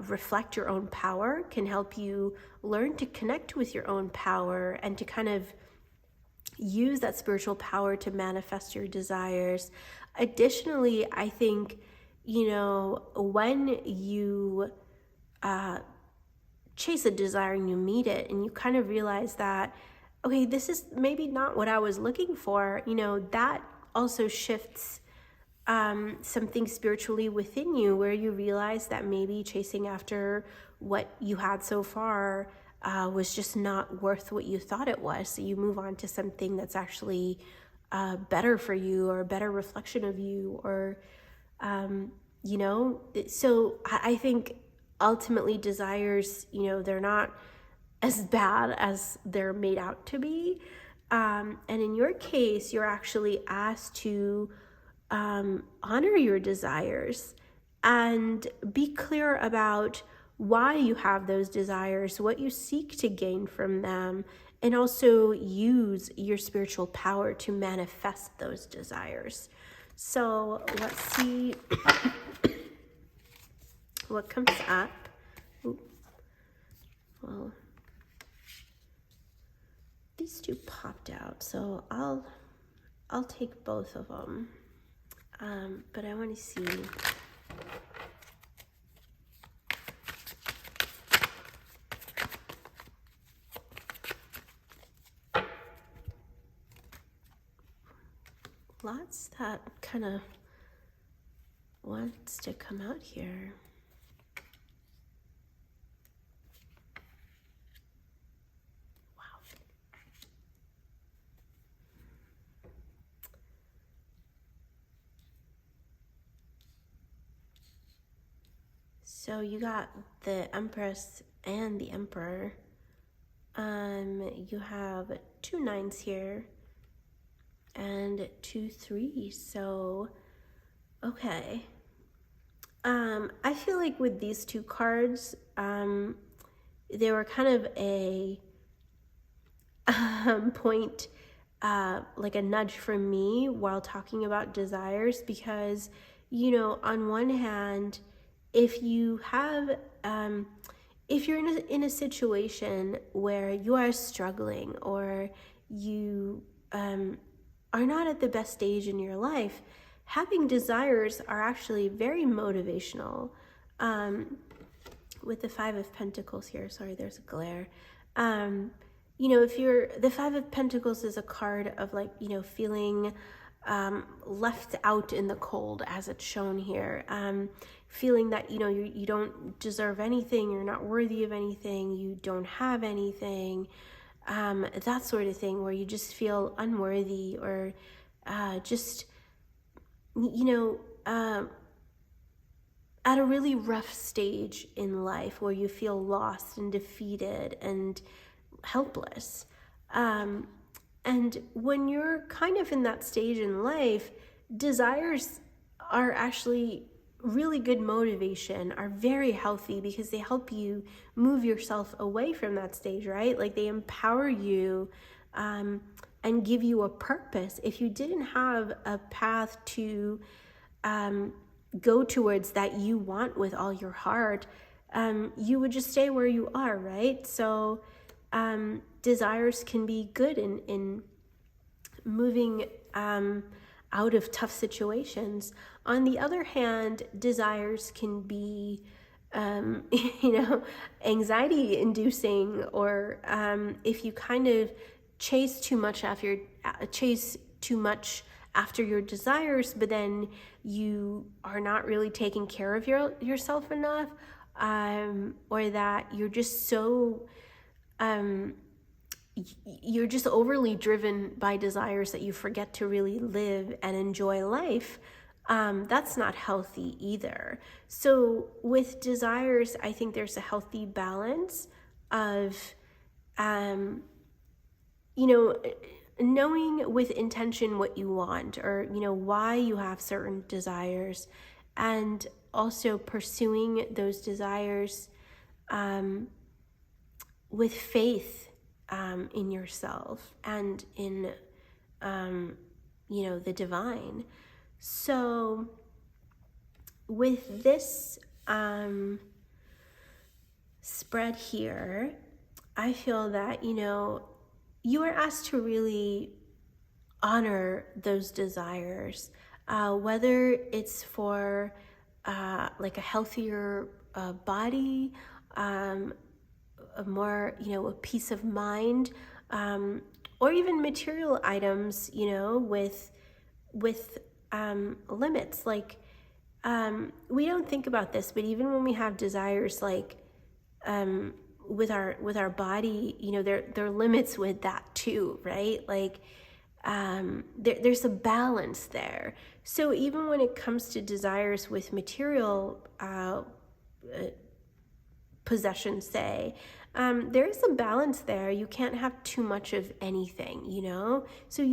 reflect your own power, can help you learn to connect with your own power and to kind of use that spiritual power to manifest your desires. Additionally, I think, when you chase a desire and you meet it and you kind of realize that, okay, this is maybe not what I was looking for, that also shifts something spiritually within you, where you realize that maybe chasing after what you had so far was just not worth what you thought it was. So you move on to something that's actually better for you, or a better reflection of you, or, so I think ultimately desires, they're not as bad as they're made out to be. And in your case, you're actually asked to honor your desires and be clear about why you have those desires, what you seek to gain from them, and also use your spiritual power to manifest those desires. So let's see what comes up. Ooh. Well, these two popped out, so I'll take both of them. But I want to see. Lots that kind of wants to come out here. Wow. So you got the Empress and the Emperor. You have 2 9s here and 2 3s. So, okay. I feel like with these 2 cards, they were kind of a point, like a nudge from me while talking about desires, because, on one hand, if you have, if you're in a situation where you are struggling, or you are not at the best stage in your life, having desires are actually very motivational. With the 5 of Pentacles here, sorry, there's a glare. If the 5 of Pentacles is a card of like, feeling left out in the cold, as it's shown here, feeling that, you don't deserve anything, you're not worthy of anything, you don't have anything, that sort of thing, where you just feel unworthy, or just, at a really rough stage in life where you feel lost and defeated and helpless. And when you're kind of in that stage in life, desires are actually really good motivation, are very healthy, because they help you move yourself away from that stage, right? Like they empower you and give you a purpose. If you didn't have a path to go towards that you want with all your heart, you would just stay where you are, right? So desires can be good in moving out of tough situations. On the other hand, desires can be anxiety inducing, or if you kind of chase too much after your desires, but then you are not really taking care of yourself enough, or that you're just so you're just overly driven by desires that you forget to really live and enjoy life. That's not healthy either. So with desires, I think there's a healthy balance of knowing with intention what you want, or why you have certain desires, and also pursuing those desires with faith, in yourself and in, the divine. So with this spread here, I feel that, you are asked to really honor those desires, whether it's for like a healthier body, a more, a peace of mind, or even material items, with limits. Like, we don't think about this, but even when we have desires, like, with our body, there are limits with that too, right? Like, there's a balance there. So even when it comes to desires with material possessions, say, there is a balance there. You can't have too much of anything, so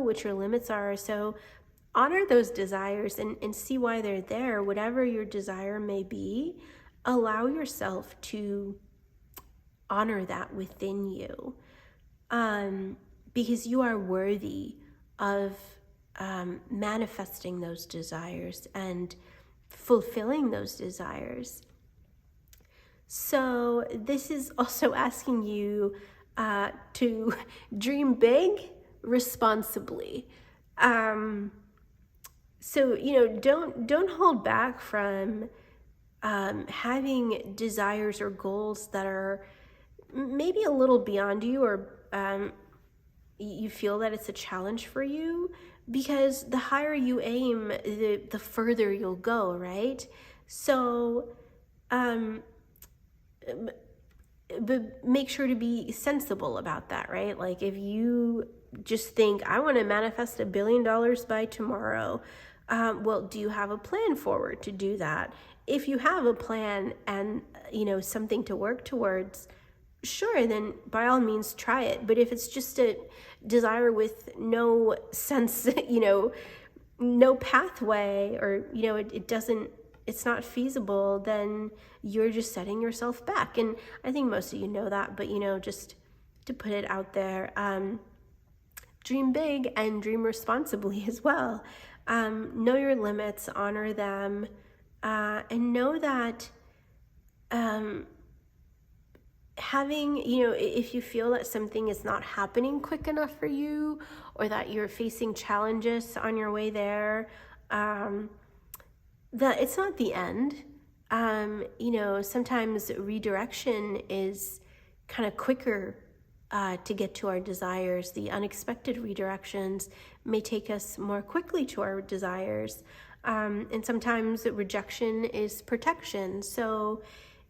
what your limits are. So honor those desires and see why they're there. Whatever your desire may be, allow yourself to honor that within you, because you are worthy of manifesting those desires and fulfilling those desires. So this is also asking you to dream big responsibly. So, don't hold back from having desires or goals that are maybe a little beyond you, or you feel that it's a challenge for you, because the higher you aim, the further you'll go, right? So, but make sure to be sensible about that, right? Like, if you just think, I want to manifest $1 billion by tomorrow, well, do you have a plan forward to do that? If you have a plan and, something to work towards, sure, then by all means try it. But if it's just a desire with no sense, no pathway, or, it's not feasible, then you're just setting yourself back. And I think most of you know that, but, just to put it out there, dream big and dream responsibly as well. Know your limits, honor them, and know that having, if you feel that something is not happening quick enough for you, or that you're facing challenges on your way there, that it's not the end. Sometimes redirection is kind of quicker to get to our desires. The unexpected redirections may take us more quickly to our desires. And sometimes rejection is protection. So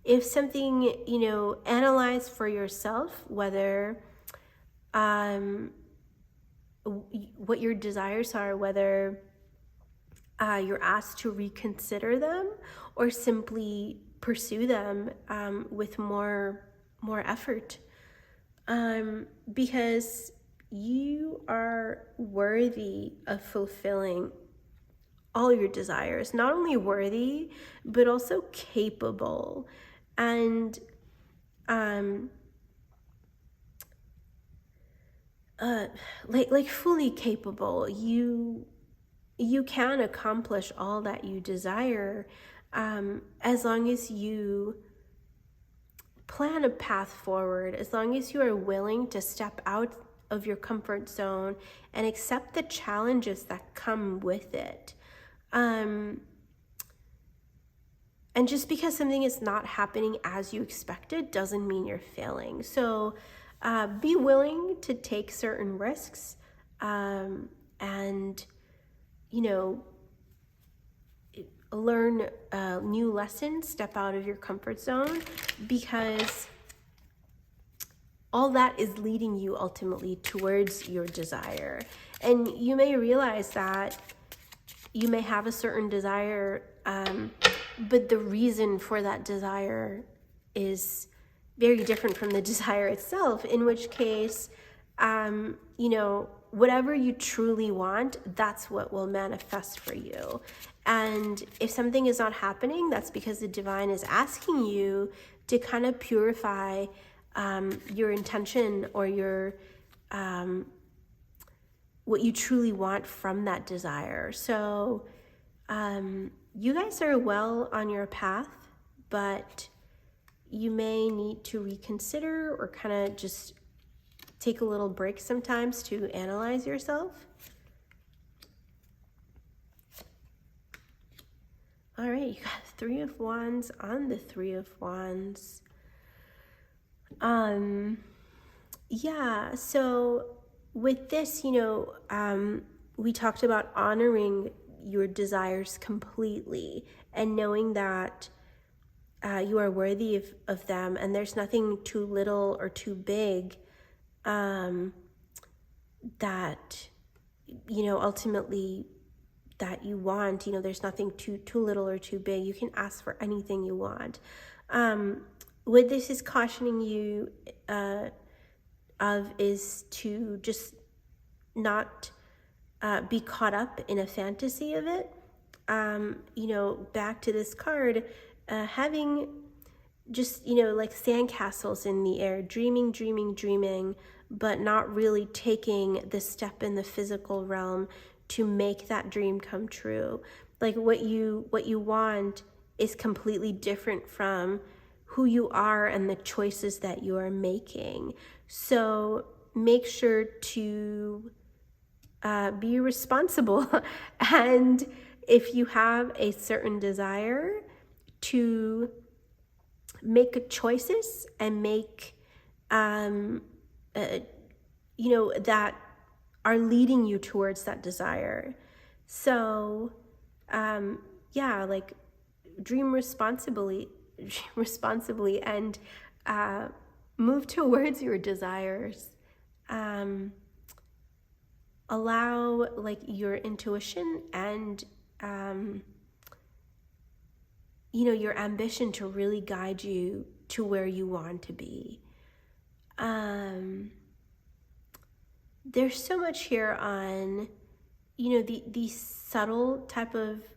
if something, analyze for yourself whether what your desires are, whether you're asked to reconsider them or simply pursue them with more effort, because you are worthy of fulfilling all your desires. Not only worthy, but also capable, and like fully capable. You can accomplish all that you desire, as long as you plan a path forward, as long as you are willing to step out of your comfort zone and accept the challenges that come with it. And just because something is not happening as you expected doesn't mean you're failing. So be willing to take certain risks, and learn new lessons, step out of your comfort zone, because all that is leading you ultimately towards your desire. And you may realize that you may have a certain desire, but the reason for that desire is very different from the desire itself, in which case, whatever you truly want, that's what will manifest for you. And if something is not happening, that's because the divine is asking you to kind of purify your intention or your what you truly want from that desire. So you guys are well on your path, but you may need to reconsider or kind of just take a little break sometimes to analyze yourself. All right, you got Three of Wands on the Three of Wands. Yeah, so with this, we talked about honoring your desires completely and knowing that you are worthy of them, and there's nothing too little or too big that, ultimately that you want. There's nothing too little or too big. You can ask for anything you want. What this is cautioning you of is to just not be caught up in a fantasy of it. Back to this card, having just, like sandcastles in the air, dreaming, but not really taking the step in the physical realm to make that dream come true. Like what you want is completely different from who you are and the choices that you are making. So make sure to be responsible. And if you have a certain desire, to make choices and make, that are leading you towards that desire. So, like dream responsibly and move towards your desires. Allow like your intuition and your ambition to really guide you to where you want to be. There's so much here on, these subtle type of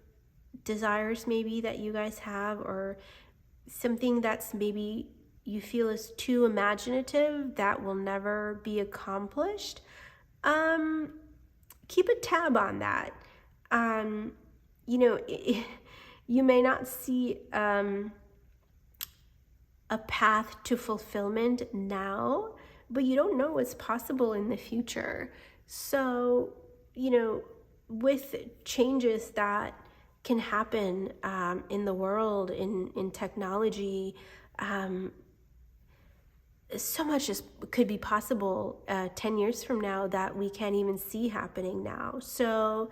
desires maybe that you guys have, or something that's maybe you feel is too imaginative that will never be accomplished. Keep a tab on that. You may not see a path to fulfillment now, but you don't know what's possible in the future. So, with changes that can happen in the world, in technology, so much could be possible 10 years from now that we can't even see happening now. So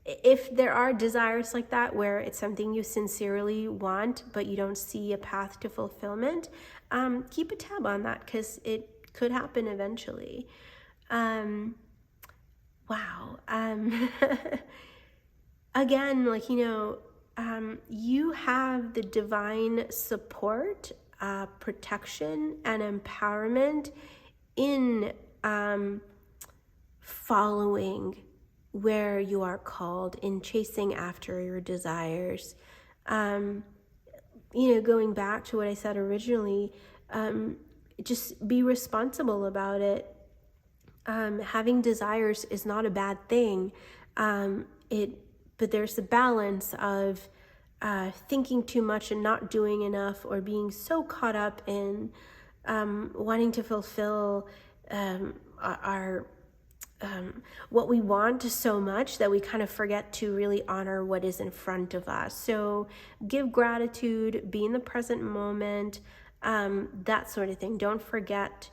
if there are desires like that where it's something you sincerely want but you don't see a path to fulfillment, keep a tab on that, because it could happen eventually. Wow. Again, you have the divine support, protection, and empowerment in following where you are called, in chasing after your desires. Going back to what I said originally, just be responsible about it. Having desires is not a bad thing. But there's a balance of thinking too much and not doing enough, or being so caught up in wanting to fulfill our what we want so much that we kind of forget to really honor what is in front of us. So give gratitude, be in the present moment, that sort of thing. Don't forget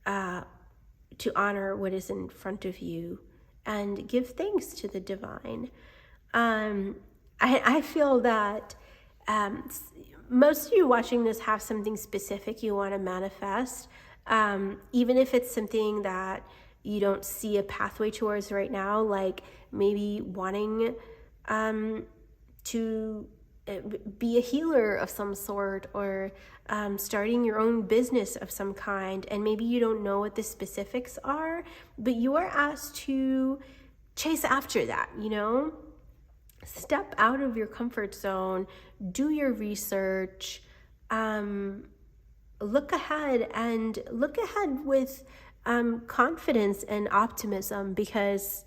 to honor what is in front of you and give thanks to the divine. I feel that most of you watching this have something specific you want to manifest, even if it's something that you don't see a pathway towards right now, like maybe wanting to be a healer of some sort, or starting your own business of some kind, and maybe you don't know what the specifics are, but you are asked to chase after that, Step out of your comfort zone, do your research, look ahead, and look ahead with confidence and optimism, because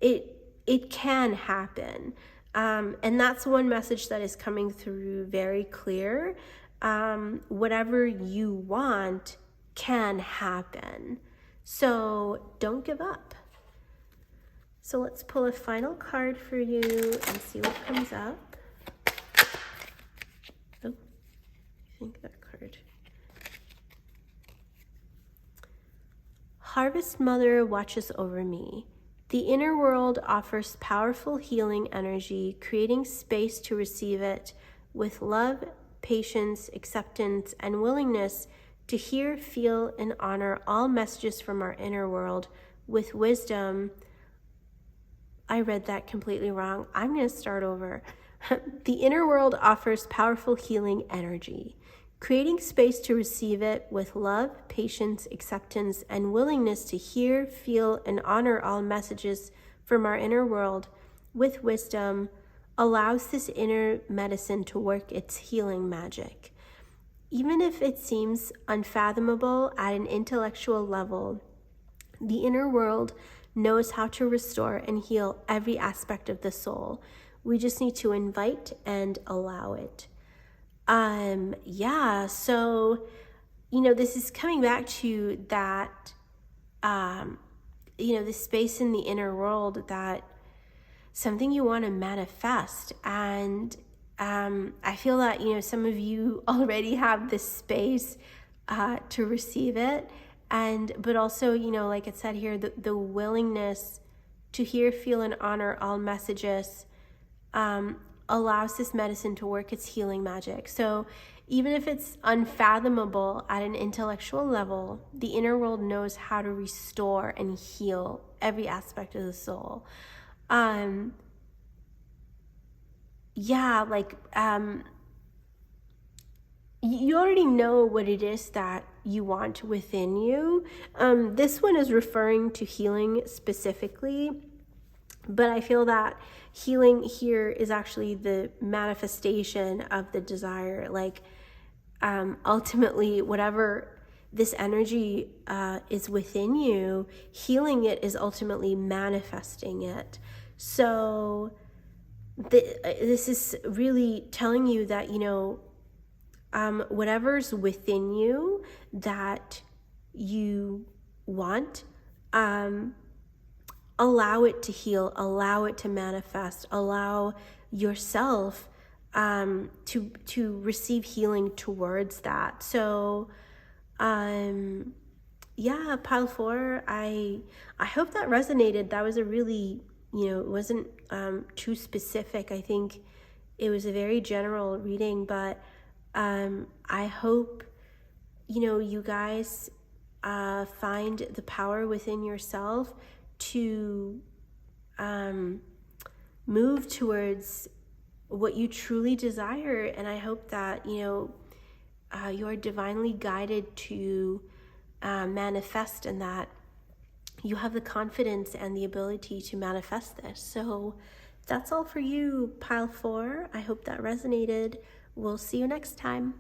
it can happen. And that's one message that is coming through very clear. Whatever you want can happen. So don't give up. So let's pull a final card for you and see what comes up. Oh, I think that card. Harvest Mother watches over me. The inner world offers powerful healing energy, creating space to receive it with love, patience, acceptance, and willingness to hear, feel, and honor all messages from our inner world with wisdom. I read that completely wrong. I'm going to start over. The inner world offers powerful healing energy, creating space to receive it with love, patience, acceptance, and willingness to hear, feel, and honor all messages from our inner world with wisdom allows this inner medicine to work its healing magic. Even if it seems unfathomable at an intellectual level, the inner world knows how to restore and heal every aspect of the soul. We just need to invite and allow it. So, this is coming back to that, the space in the inner world, that something you want to manifest. And I feel that, some of you already have this space to receive it. But also, like it said here, the willingness to hear, feel, and honor all messages allows this medicine to work its healing magic. So even if it's unfathomable at an intellectual level, the inner world knows how to restore and heal every aspect of the soul. You already know what it is that you want within you. This one is referring to healing specifically, but I feel that healing here is actually the manifestation of the desire. Ultimately, whatever this energy is within you, healing it is ultimately manifesting it. So this is really telling you that, whatever's within you that you want, allow it to heal, allow it to manifest, allow yourself to receive healing towards that. So pile 4, I hope that resonated. That was a really, it wasn't too specific. I think it was a very general reading, but I hope, you guys find the power within yourself to move towards what you truly desire. And I hope that, you're divinely guided to manifest, and that you have the confidence and the ability to manifest this. So that's all for you, pile 4. I hope that resonated. We'll see you next time.